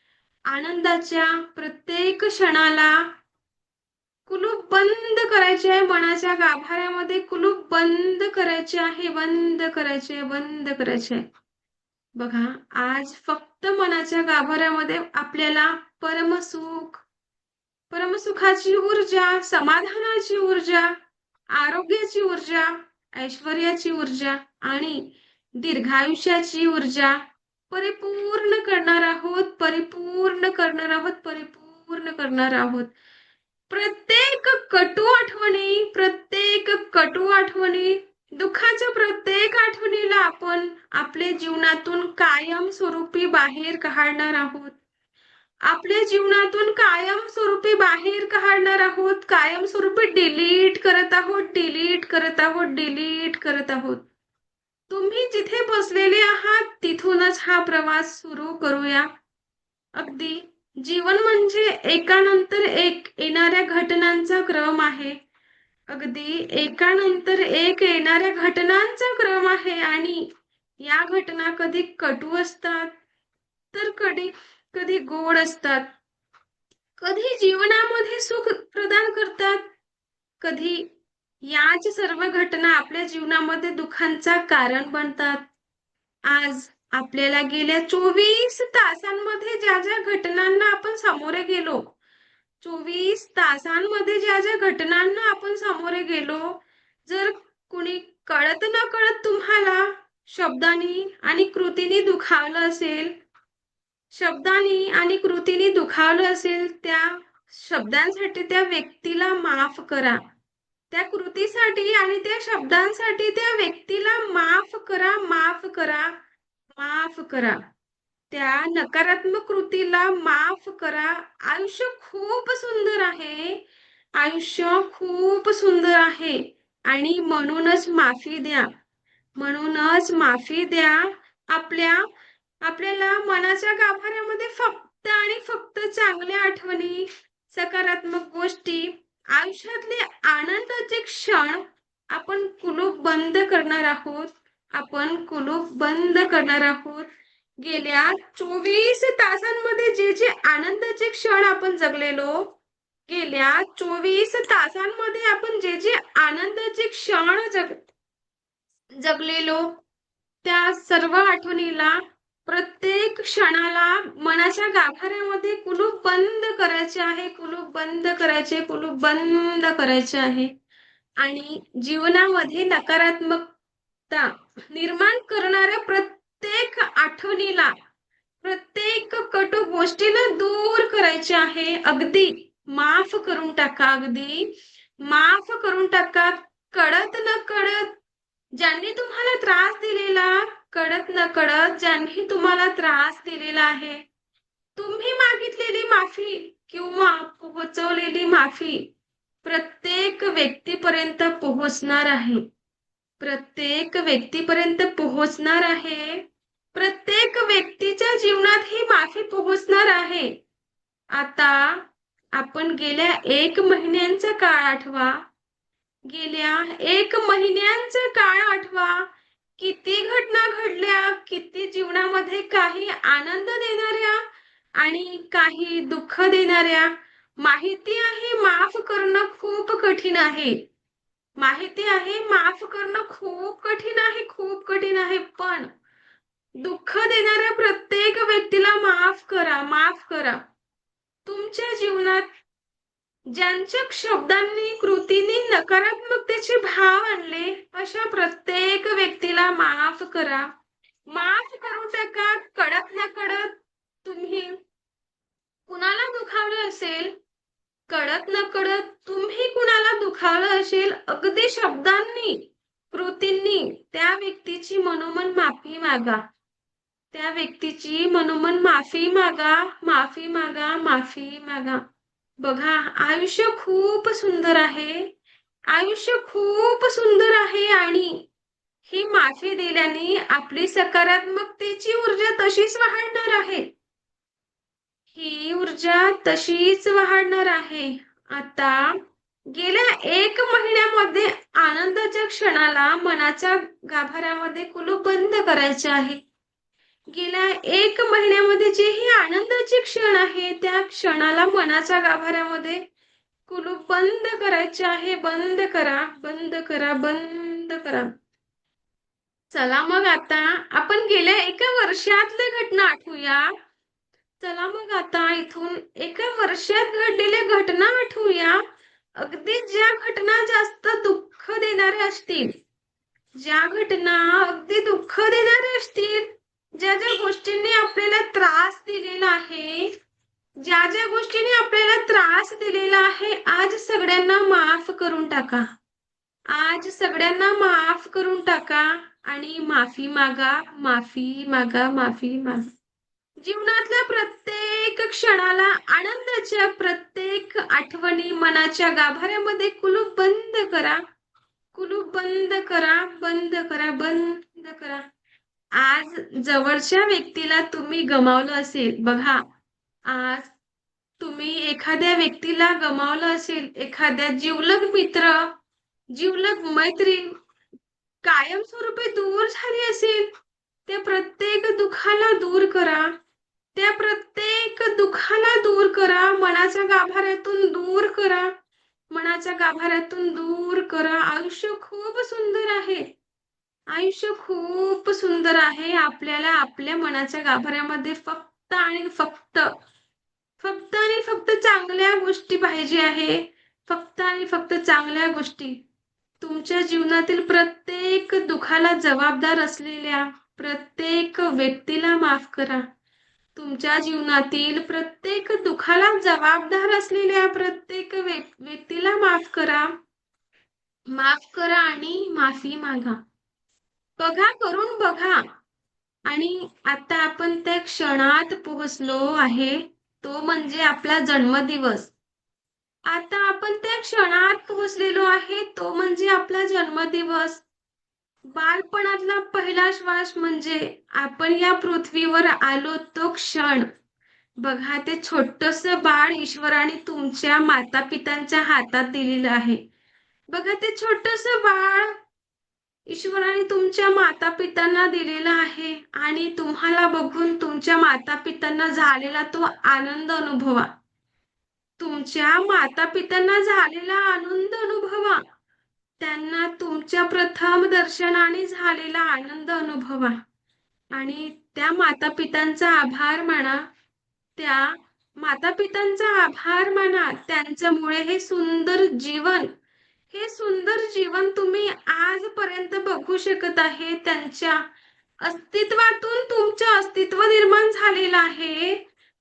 आनंदाच्या प्रत्येक क्षणाला कुलूप बंद करायचे आहे. मनाच्या गाभाऱ्यामध्ये कुलूप बंद करायचे आहे. बघा, आज फक्त मनाच्या गाभाऱ्यामध्ये आपल्याला परमसुखाची ऊर्जा, समाधानाची ऊर्जा, आरोग्याची ऊर्जा, ऐश्वर्याची ऊर्जा आणि दीर्घायुष्याची ऊर्जा परिपूर्ण करणार आहोत. प्रत्येक कटू आठवणी, दुःखाच्या प्रत्येक आठवणीला आपण आपल्या जीवनातून कायमस्वरूपी बाहेर काढणार आहोत. कायमस्वरूपी डिलीट करत आहोत. तुम्ही जिथे बसलेले आहात तिथूनच हा प्रवास सुरू करूया. अगदी जीवन म्हणजे एकानंतर एक येणाऱ्या घटनांचा क्रम आहे. आणि या घटना कधी कटू असतात, तर कधी गोड असतात. कधी जीवनामध्ये सुख प्रदान करतात, कधी याच सर्व घटना आपल्या जीवनामध्ये दुःखांचा कारण बनतात. आज आपल्याला गेल्या 24 तासांमध्ये ज्या ज्या घटनांना आपण सामोरे गेलो, 24 तासांमध्ये ज्या ज्या घटनांना आपण सामोरे गेलो, जर कुणी कळत न कळत तुम्हाला शब्दांनी आणि कृतीने दुखावलं असेल, त्या शब्दांसाठी त्या व्यक्तीला माफ करा. त्या कृतीसाठी आणि त्या शब्दांसाठी त्या व्यक्तीला माफ करा. त्या नकारात्मक कृतीला माफ करा. आयुष्य खूप सुंदर आहे आणि म्हणूनच माफी द्या. आपल्याला मनाच्या गाभाऱ्यामध्ये फक्त आणि फक्त चांगल्या आठवणी, सकारात्मक गोष्टी, आयुष्यातले आनंदाचे क्षण आपण कुलूप बंद करणार आहोत आपण कुलूप बंद करणार आहोत. गेल्या 24 तासांमध्ये जे जे आनंदाचे क्षण आपण जगलेलो, गेल्या 24 तासांमध्ये आपण जे जे आनंदाचे क्षण जगलेलो, त्या सर्व आठवणीला, प्रत्येक क्षणाला मनाच्या गाभाऱ्यामध्ये कुलूप बंद करायचे आहे, कुलूप बंद करायचे, कुलूप बंद करायचे आहे. आणि जीवनामध्ये नकारात्मकता निर्माण करणाऱ्या प्रत्येक आठवणीला, प्रत्येक कटू गोष्टीला दूर करायचे आहे. अगदी माफ करून टाका, अगदी माफ करून टाका. कळत न कळत ज्यांनी तुम्हाला त्रास दिलेला, कळत न कळत ज्यांनी तुम्हाला त्रास दिलेला आहे, तुम्ही मागितलेली माफी किंवा पोहोचवलेली माफी प्रत्येक व्यक्तीपर्यंत पोहोचणार आहे. प्रत्येक व्यक्तीपर्यंत पोहोचणार आहे. प्रत्येक व्यक्तीच्या जीवनात ही माफी पोहोचणार आहे. आता आपण गेल्या 1 महिन्यांचा काळ आठवा. गेल्या 1 महिन्यांचा काळ आठवा. किती घटना घडल्या, किती जीवनामध्ये काही आनंद देणाऱ्या आणि काही दुःख देणाऱ्या. माहिती आहे माफ करणं खूप कठीण आहे. माहिती आहे माफ करणं खूप कठीण आहे, खूप कठीण आहे. पण दुःख देणाऱ्या प्रत्येक व्यक्तीला माफ करा, माफ करा. तुमच्या जीवनात ज्यांच्या शब्दांनी, कृतींनी नकारात्मकतेचे भाव आणले, अशा प्रत्येक व्यक्तीला माफ करा. माफ करून टाका. कळत न कळत तुम्ही कुणाला दुखावले असेल, कळत न कळत तुम्ही कुणाला दुखावलं असेल, अगदी शब्दांनी, कृतींनी, त्या व्यक्तीची मनोमन माफी मागा. त्या व्यक्तीची मनोमन माफी मागा, माफी मागा, माफी मागा. बघा, आयुष्य खूप सुंदर आहे. आयुष्य खूप सुंदर आहे आणि ही माफी दिल्याने आपली सकारात्मकतेची ऊर्जा तशीच वाढणार आहे. ही ऊर्जा तशीच वाढणार आहे. आता गेल्या 1 महिन्यामध्ये आनंदाच्या क्षणाला मनाच्या गाभाऱ्यामध्ये कुलूप बंद करायचे आहे. गेल्या 1 महिन्यामध्ये जेही आनंदाचे क्षण आहे, त्या क्षणाला मनाच्या गाभाऱ्यामध्ये कुलूप बंद करायचे आहे. बंद करा, बंद करा, बंद करा. चला मग आता आपण गेल्या 1 वर्षातल्या घटना आठवूया. चला मग आता इथून 1 वर्षात घडलेल्या घटना आठवूया. अगदी ज्या घटना जास्त दुःख देणाऱ्या असतील, ज्या घटना अगदी दुःख देणाऱ्या असतील, ज्या ज्या गोष्टींनी आपल्याला त्रास दिलेला आहे, ज्या ज्या गोष्टींनी आपल्याला त्रास दिलेला आहे, आज सगळ्यांना माफ करून टाका. आज सगळ्यांना माफ करून टाका आणि माफी मागा, माफी मागा, माफी मागा. जीवनातल्या प्रत्येक क्षणाला, आनंदाच्या प्रत्येक आठवणी मनाच्या गाभाऱ्यामध्ये कुलूप बंद करा. कुलूप बंद करा, बंद करा, बंद करा. आज जवळच्या व्यक्तीला तुम्ही गमावलं असेल. बघा, आज तुम्ही एखाद्या व्यक्तीला गमावलं असेल, एखाद्या जिवलग मित्र, जिवलग मैत्रीण कायमस्वरूपी दूर झाली असेल, त्या प्रत्येक दुःखाला दूर करा. त्या प्रत्येक दुःखाला दूर करा. मनाच्या गाभाऱ्यातून दूर करा. मनाच्या गाभाऱ्यातून दूर करा. आयुष्य खूप सुंदर आहे. आयुष्य खूप सुंदर आहे. आपल्याला आपल्या मनाच्या गाभाऱ्यामध्ये फक्त आणि फक्त, फक्त आणि फक्त चांगल्या गोष्टी पाहिजे आहे. फक्त आणि फक्त चांगल्या गोष्टी. तुमच्या जीवनातील प्रत्येक दुःखाला जबाबदार असलेल्या प्रत्येक व्यक्तीला माफ करा. तुमच्या जीवनातील प्रत्येक दुःखाला जबाबदार असलेल्या प्रत्येक व्यक्तीला माफ करा. माफ करा आणि माफी मागा. बघा, करून बघा. आणि आता आपण त्या क्षणात पोहोचलो आहे, तो म्हणजे आपला जन्मदिवस. आता आपण त्या क्षणात पोहोचलेलो आहे, तो म्हणजे आपला जन्मदिवस. बालपणातला पहिला श्वास म्हणजे आपण या पृथ्वीवर आलो तो क्षण. बघा, ते छोटस बाळ ईश्वराने तुमच्या माता पित्यांच्या हातात दिलेलं आहे. बघा, ते छोटस बाळ ईश्वराने तुमच्या माता-पित्यांना दिलेला आहे आणि तुम्हाला बघून तुमच्या माता-पित्यांना झालेला तो आनंद अनुभवा. तुमच्या माता-पित्यांना झालेला आनंद अनुभवा. त्यांना तुमच्या प्रथम दर्शनाने झालेला आनंद अनुभवा आणि त्या माता-पित्यांचा आभार माना. त्या माता-पित्यांचा आभार माना. त्यांच्यामुळे हे सुंदर जीवन तुम्ही आजपर्यंत बघू शकत आहे. त्यांच्या अस्तित्वातून तुमचं अस्तित्व निर्माण झालेलं आहे.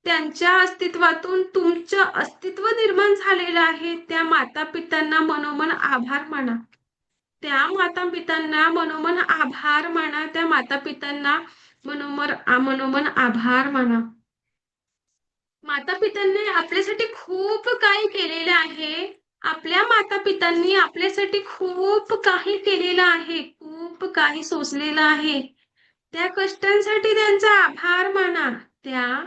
त्यांच्या अस्तित्वातून तुमचं अस्तित्व निर्माण झालेलं आहे. त्या माता-पित्यांना मनोमन आभार माना. त्या माता-पित्यांना मनोमन आभार माना. त्या माता-पित्यांना मनोमन आभार माना. माता-पित्यांनी आपल्यासाठी खूप काही केलेलं आहे. आपल्या माता-पित्यांनी आपल्यासाठी खूप काही केलेलं आहे. खूप काही सोसलेलं आहे. त्या कष्टांसाठी त्यांचा आभार माना. त्या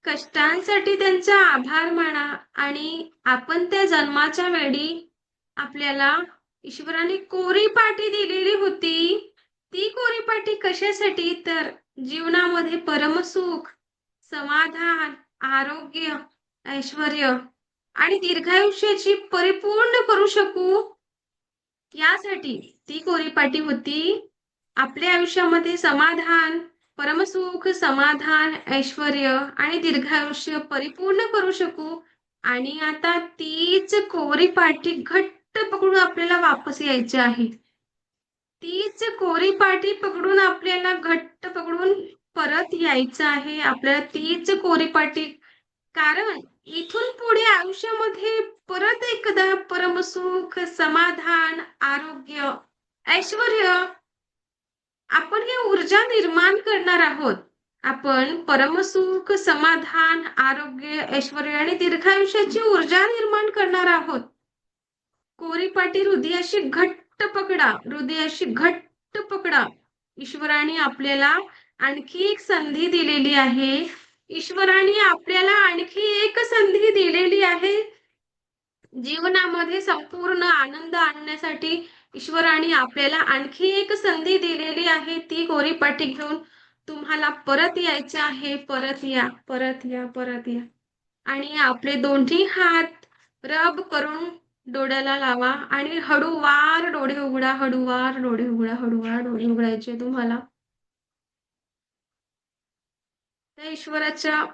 कष्टांसाठी त्यांचा आभार माना आणि आपण त्या जन्माच्या वेळी आपल्याला ईश्वराने कोरी पाटी दिलेली होती. ती कोरी पाटी कशासाठी? तर जीवनामध्ये परमसुख, समाधान, आरोग्य, ऐश्वर्य आणि दीर्घायुष्याची परिपूर्ण करू शकू यासाठी ती कोरी पाटी होती. आपल्या आयुष्यामध्ये समाधान, परमसुख, समाधान, ऐश्वर्य आणि दीर्घायुष्य परिपूर्ण करू शकू आणि आता तीच कोरी पाटी घट्ट पकडून आपल्याला वापस यायची आहे. तीच कोरी पाटी पकडून आपल्याला घट्ट पकडून परत यायचं आहे. आपल्याला तीच कोरी पाटी, कारण इथून पुढे आयुष्यामध्ये परत एकदा परमसुख, समाधान, आरोग्य, ऐश्वर्य आपण ही ऊर्जा निर्माण करणार आहोत. आपण परमसुख, समाधान, आरोग्य, ऐश्वर्य आणि दीर्घायुष्याची ऊर्जा निर्माण करणार आहोत. कोरी पाटी हृदयाशी घट्ट पकडा. हृदयाशी घट्ट पकडा. ईश्वराने आपल्याला आणखी एक संधी दिलेली आहे. ईश्वराने आपल्याला आणखी एक संधी दिलेली आहे. जीवनामध्ये संपूर्ण आनंद आणण्यासाठी ईश्वराने आपल्याला आणखी एक संधी दिलेली आहे. ती कोरी पाटी घेऊन तुम्हाला परत यायचं आहे. परत या, परत या, परत या आणि आपले दोन्ही हात रब करून डोळ्याला लावा आणि हळूवार डोळे उघडा. हळूवार डोळे उघडा. हळूवार डोळे उघडायचे तुम्हाला. त्या ईश्वराच्या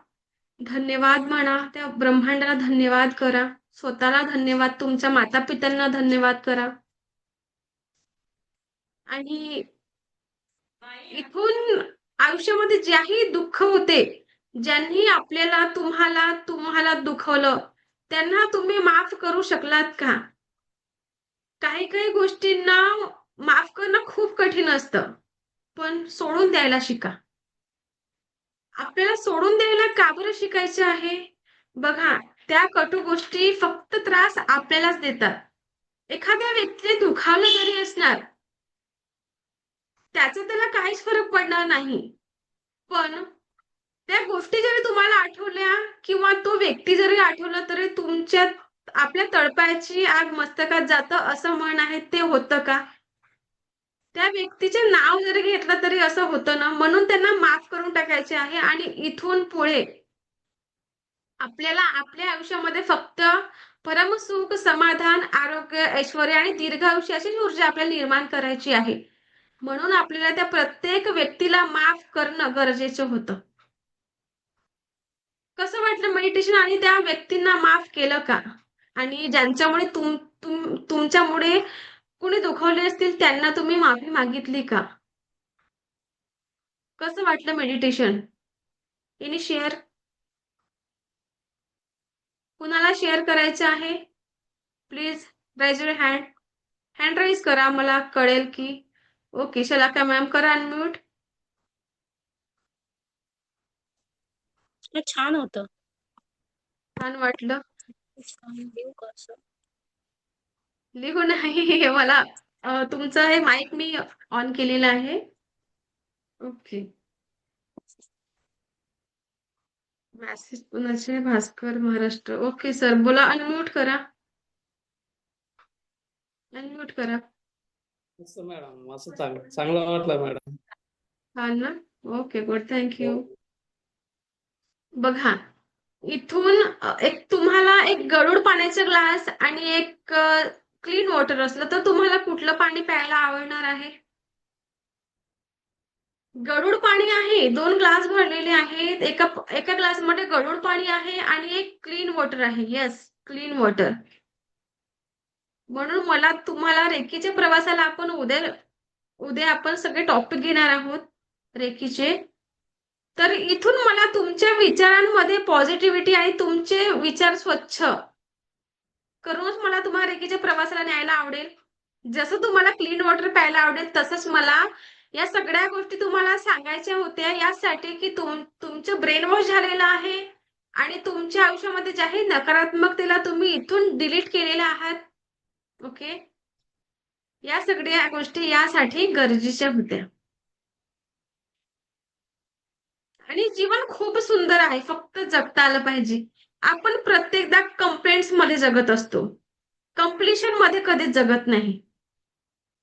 धन्यवाद म्हणा. त्या ब्रह्मांडाला धन्यवाद करा. स्वतःला धन्यवाद, तुमच्या माता-पित्यांना धन्यवाद करा आणि इथून आयुष्यामध्ये ज्याही दुःख होते, ज्यांनी तुम्हाला दुखवलं, त्यांना तुम्ही माफ करू शकलात का? काही काही गोष्टींना माफ करणं खूप कठीण असतं, पण सोडून द्यायला शिका. आपल्याला सोडून द्यायला का बरं शिकायचं आहे? बघा, त्या कटू गोष्टी फक्त त्रास आपल्यालाच देतात. एखाद्या व्यक्तीने दुखावलं जरी असणार, त्याचा त्याला काहीच फरक पडणार नाही. पण त्या गोष्टी जरी तुम्हाला आठवल्या किंवा तो व्यक्ती जरी आठवला तरी आपल्या तळपायाची आग मस्तकात जातं असं म्हण आहे, ते होतं का? त्या व्यक्तीचे नाव जरी घेतलं तरी असं होतं ना. म्हणून त्यांना माफ करून टाकायचे आहे आणि इथून पुढे आपल्याला आपल्या आयुष्यामध्ये फक्त परमसुख, समाधान, आरोग्य, ऐश्वर्य आणि दीर्घायुष्याची ऊर्जा आपल्याला निर्माण करायची आहे. म्हणून आपल्याला त्या प्रत्येक व्यक्तीला माफ करणं गरजेचं होतं. कसं वाटलं मेडिटेशन आणि त्या व्यक्तींना माफ केलं का? आणि ज्यांच्यामुळे तुमच्यामुळे कुणी दुखावले असतील त्यांना तुम्ही माफी मागितली का? कसं वाटलं मेडिटेशन? Any share? कुणाला शेअर करायचं आहे? Please rise your hand. Hand rise करा, मला कळेल की. ओके, शलाका मॅम करा अनम्यूट. हे छान होतं. छान वाटलं. लिहू का असं? लिहू नाही मला तुमचं हे माईक मी ऑन केलेलं आहे. ओके. मॅसेज कुणाचे? भास्कर महाराष्ट्र. ओके सर, बोला. अनम्यूट करा. अनम्यूट करा. असं मॅडम असं चांगलं वाटलं मॅडम. हा ना. Okay good thank you. बघा इथून एक तुम्हाला एक गढूळ पाण्याचा ग्लास आणि एक क्लीन वॉटर असलं तर तुम्हाला कुठलं पाणी प्यायला आवडणार आहे? गढूळ पाणी आहे, 2 ग्लास भरलेले आहेत. एका ग्लासमध्ये गढूळ पाणी आहे आणि एक क्लीन वॉटर आहे. Yes, clean water. म्हणून मला तुम्हाला रेकीच्या प्रवासाला आपण उद्या आपण सगळे टॉपिक घेणार आहोत रेकीचे. तर इथून मला तुमच्या विचारांमध्ये पॉझिटिव्हिटी आणि तुमचे विचार स्वच्छ करूनच मला तुम्हाला रेकीच्या प्रवासाला न्यायला आवडेल. जसं तुम्हाला क्लीन वॉटर प्यायला आवडेल तसंच मला या सगळ्या गोष्टी तुम्हाला सांगायच्या होत्या यासाठी की तुमचं ब्रेन वॉश झालेलं आहे आणि तुमच्या आयुष्यामध्ये ज्याही नकारात्मकतेला तुम्ही इथून डिलीट केलेल्या आहात. ओके. या सगळ्या गोष्टी यासाठी गरजेच्या होत्या. आणि जीवन खूप सुंदर आहे, फक्त जगता आलं पाहिजे. आपण प्रत्येकदा कंप्लेंट्स मध्ये जगत असतो, कम्प्लिशन मध्ये कधीच जगत नाही.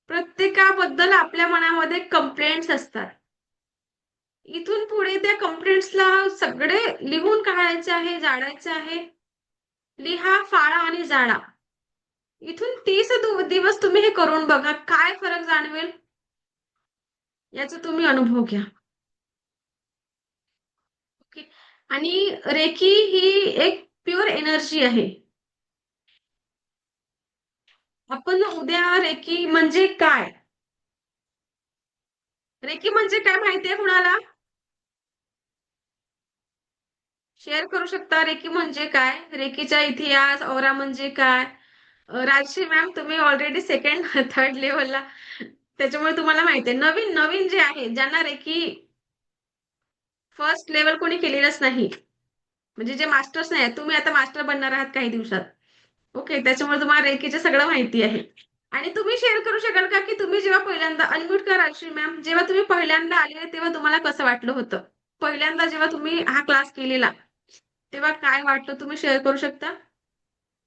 प्रत्येकाबद्दल आपल्या मनामध्ये कंप्लेंट्स असतात. इथून पुढे त्या कंप्लेंट्सला सगळे लिहून काढायचे आहे, जाळायचे आहे. लिहा, फाळा आणि जाळा. इथून 30 दिवस तुम्ही हे करून बघा, काय फरक जाणवेल याचा तुम्ही अनुभव घ्या. ओके. आणि रेकी ही एक प्युअर एनर्जी आहे. आपण उद्या रेकी म्हणजे काय, रेकी म्हणजे काय माहितीये कुणाला? शेअर करू शकता रेकी म्हणजे काय, रेकीचा इतिहास, औरा म्हणजे काय? राजश्री मॅम तुम्ही ऑलरेडी सेकंड थर्ड लेवलला, त्याच्यामुळे तुम्हाला माहितीये. नवीन नवीन जे आहे ज्यांना रेकी फर्स्ट लेवल कोणी केलेलंच नाही, म्हणजे जे मास्टर्स नाही आहेत, तुम्ही आता मास्टर बनणार आहात काही दिवसात. ओके. त्याच्यामुळे तुम्हाला रेकीचं सगळं माहिती आहे. आणि तुम्ही शेअर करू शकाल का की तुम्ही जेव्हा पहिल्यांदा अनम्यूट करा राजश्री मॅम, जेव्हा तुम्ही पहिल्यांदा आले तेव्हा तुम्हाला कसं वाटलं होतं? पहिल्यांदा जेव्हा तुम्ही हा क्लास केलेला तेव्हा काय वाटलं, तुम्ही शेअर करू शकता?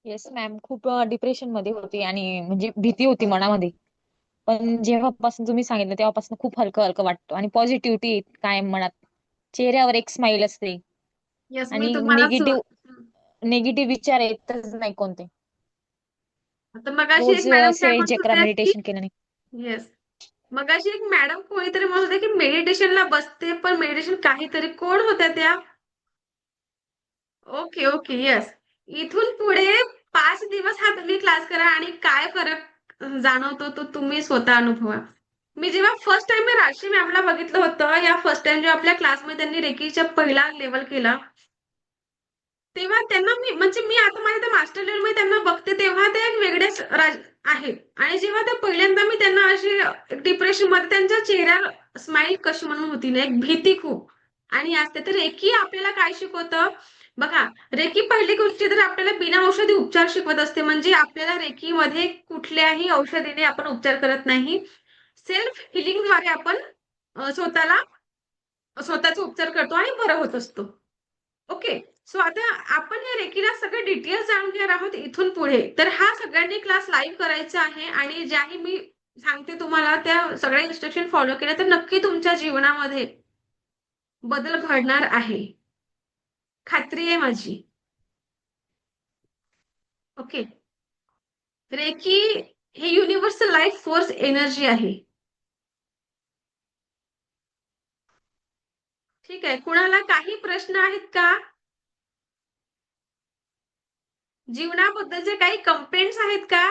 येस मॅम, खूप डिप्रेशन मध्ये होती आणि म्हणजे भीती होती मनामध्ये. पण जेव्हापासून तुम्ही सांगितलं तेव्हापासून खूप हलकं हलकं वाटतं आणि पॉझिटिव्हिटी कायम मनात. चेहऱ्यावर एक स्माइल असते येस, मी आणि तुम्हाला निगेटिव्ह विचार येतच नाही कोणते. आता मगाशी एक रोज मॅडम काय से म्हणत चक्र होत्या की मेडिटेशन केल्याने. येस, मगाशी एक मॅडम कोणीतरी म्हणत होते की मेडिटेशनला बसते, पण मेडिटेशन काहीतरी, कोण होत्या त्या? Okay okay. येस. इथून पुढे 5 दिवस हा तुम्ही क्लास करा आणि काय फरक जाणवतो तो तुम्ही स्वतः अनुभवा. मी जेव्हा फर्स्ट टाइम मी राजश्री मॅमला बघितलं होतं, या फर्स्ट टाइम जेव्हा आपल्या क्लासमध्ये त्यांनी रेकीच्या पहिला लेवल केला, तेव्हा त्यांना म्हणजे मी आता माझ्या त्या मास्टर लेवलमध्ये त्यांना बघते तेव्हा ते एक वेगळेच आहेत. आणि जेव्हा त्या पहिल्यांदा मी त्यांना अशी डिप्रेशन मध्ये त्यांच्या चेहऱ्यावर स्माइल कशी म्हणून होती ना, एक भीती खूप आणि असते. तर रेकी आपल्याला काय शिकवतं बघा, रेकी पहिली गोष्टी तर आपल्याला बिना औषधी उपचार शिकवत असते. म्हणजे आपल्याला रेकीमध्ये कुठल्याही औषधीने आपण उपचार करत नाही. सेल्फ हिलिंगद्वारे आपण स्वतःला स्वतःचा उपचार करतो आणि बरं होत असतो. ओके. सो आता आपण या रेकीला सगळे डिटेल्स जाणून घेणार आहोत इथून पुढे. तर हा सगळ्यांनी क्लास लाईव्ह करायचा आहे आणि ज्याही मी सांगते तुम्हाला त्या सगळ्या इन्स्ट्रक्शन फॉलो केल्या तर नक्की तुमच्या जीवनामध्ये बदल घडणार आहे. खात्री आहे माझी. ओके. रेकी ही युनिव्हर्सल लाईफ फोर्स एनर्जी आहे. ठीक आहे. कुणाला काही प्रश्न आहेत का? जीवनाबद्दलचे काही कंप्लेंट्स आहेत का?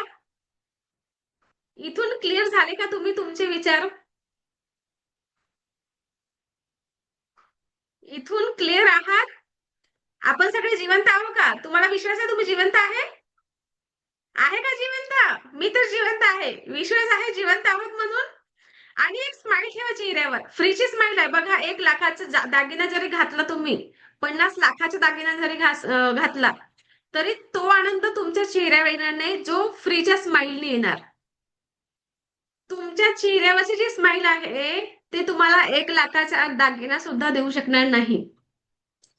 इथून क्लिअर झाले का तुम्ही तुमचे विचार? इथून क्लिअर आहात? आपण सगळे जिवंत आहोत का? तुम्हाला विश्वास आहे तुम्ही जिवंत आहे? आहे का जिवंत? मी तर जिवंत आहे. विश्वास आहे जिवंत आहोत म्हणून? आणि एक स्माइल ठेवा चेहऱ्यावर. फ्रीची स्माइल आहे बघा. 1 लाखाचा दागिना जरी घातला तुम्ही, 50 लाखाचा दागिना जरी घातला, तरी तो आनंद तुमच्या चेहऱ्यावर येणार नाही, जो फ्रीच्या स्माइलने येणार. तुमच्या चेहऱ्यावरची जी स्माइल आहे, ते तुम्हाला 1 लाखाचा दागिना सुद्धा देऊ शकणार नाही.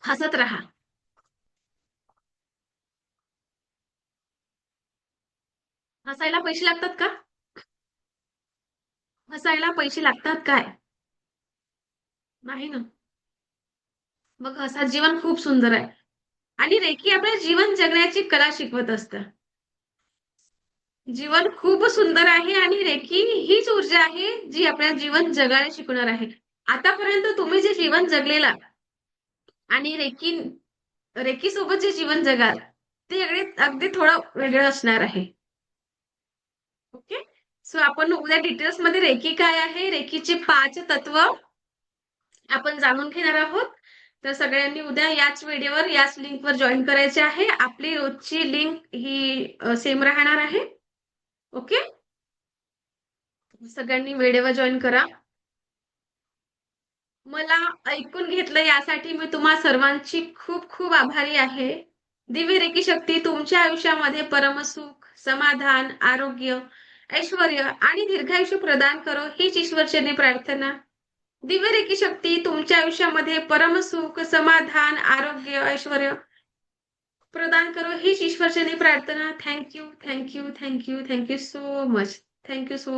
हसत राहा. हसायला पैसे लागतात का? हसायला पैसे लागतात काय? नाही ना. मग हसा, जीवन खूप सुंदर आहे. आणि रेकी आपल्याला जीवन जगण्याची कला शिकवत असतं. जीवन खूप सुंदर आहे आणि रेकी हीच ऊर्जा आहे जी आपल्याला जीवन जगायला शिकवणार आहे. आतापर्यंत तुम्ही जे जीवन जगलेला आणि रेकी सोबत जे जीवन जगाल ते अगदी थोडं वेगळं असणार आहे. ओके. सो आपण उद्या डिटेल्स मध्ये रेकी काय आहे, रेकीचे 5 तत्व आपण जाणून घेणार आहोत. तर सगळ्यांनी उद्या याच व्हिडिओवर याच लिंकवर जॉईन करायचे आहे. आपली रोजची लिंक ही सेम राहणार आहे. ओके. सगळ्यांनी व्हिडिओवर जॉईन करा. मला ऐकून घेतलं यासाठी मी तुम्हा सर्वांची खूप खूप आभारी आहे. दिव्य रेकी शक्ती तुमच्या आयुष्यामध्ये परमसुख, समाधान, आरोग्य, ऐश्वर्य आणि दीर्घायुष्य प्रदान करो हीच ईश्वरचरणी प्रार्थना. दिव्य रेकी शक्ती तुमच्या आयुष्यामध्ये परमसुख, समाधान, आरोग्य, ऐश्वर्य प्रदान करो हीच ईश्वरचरणी प्रार्थना. Thank you, thank you, thank you, thank you so much. Thank you so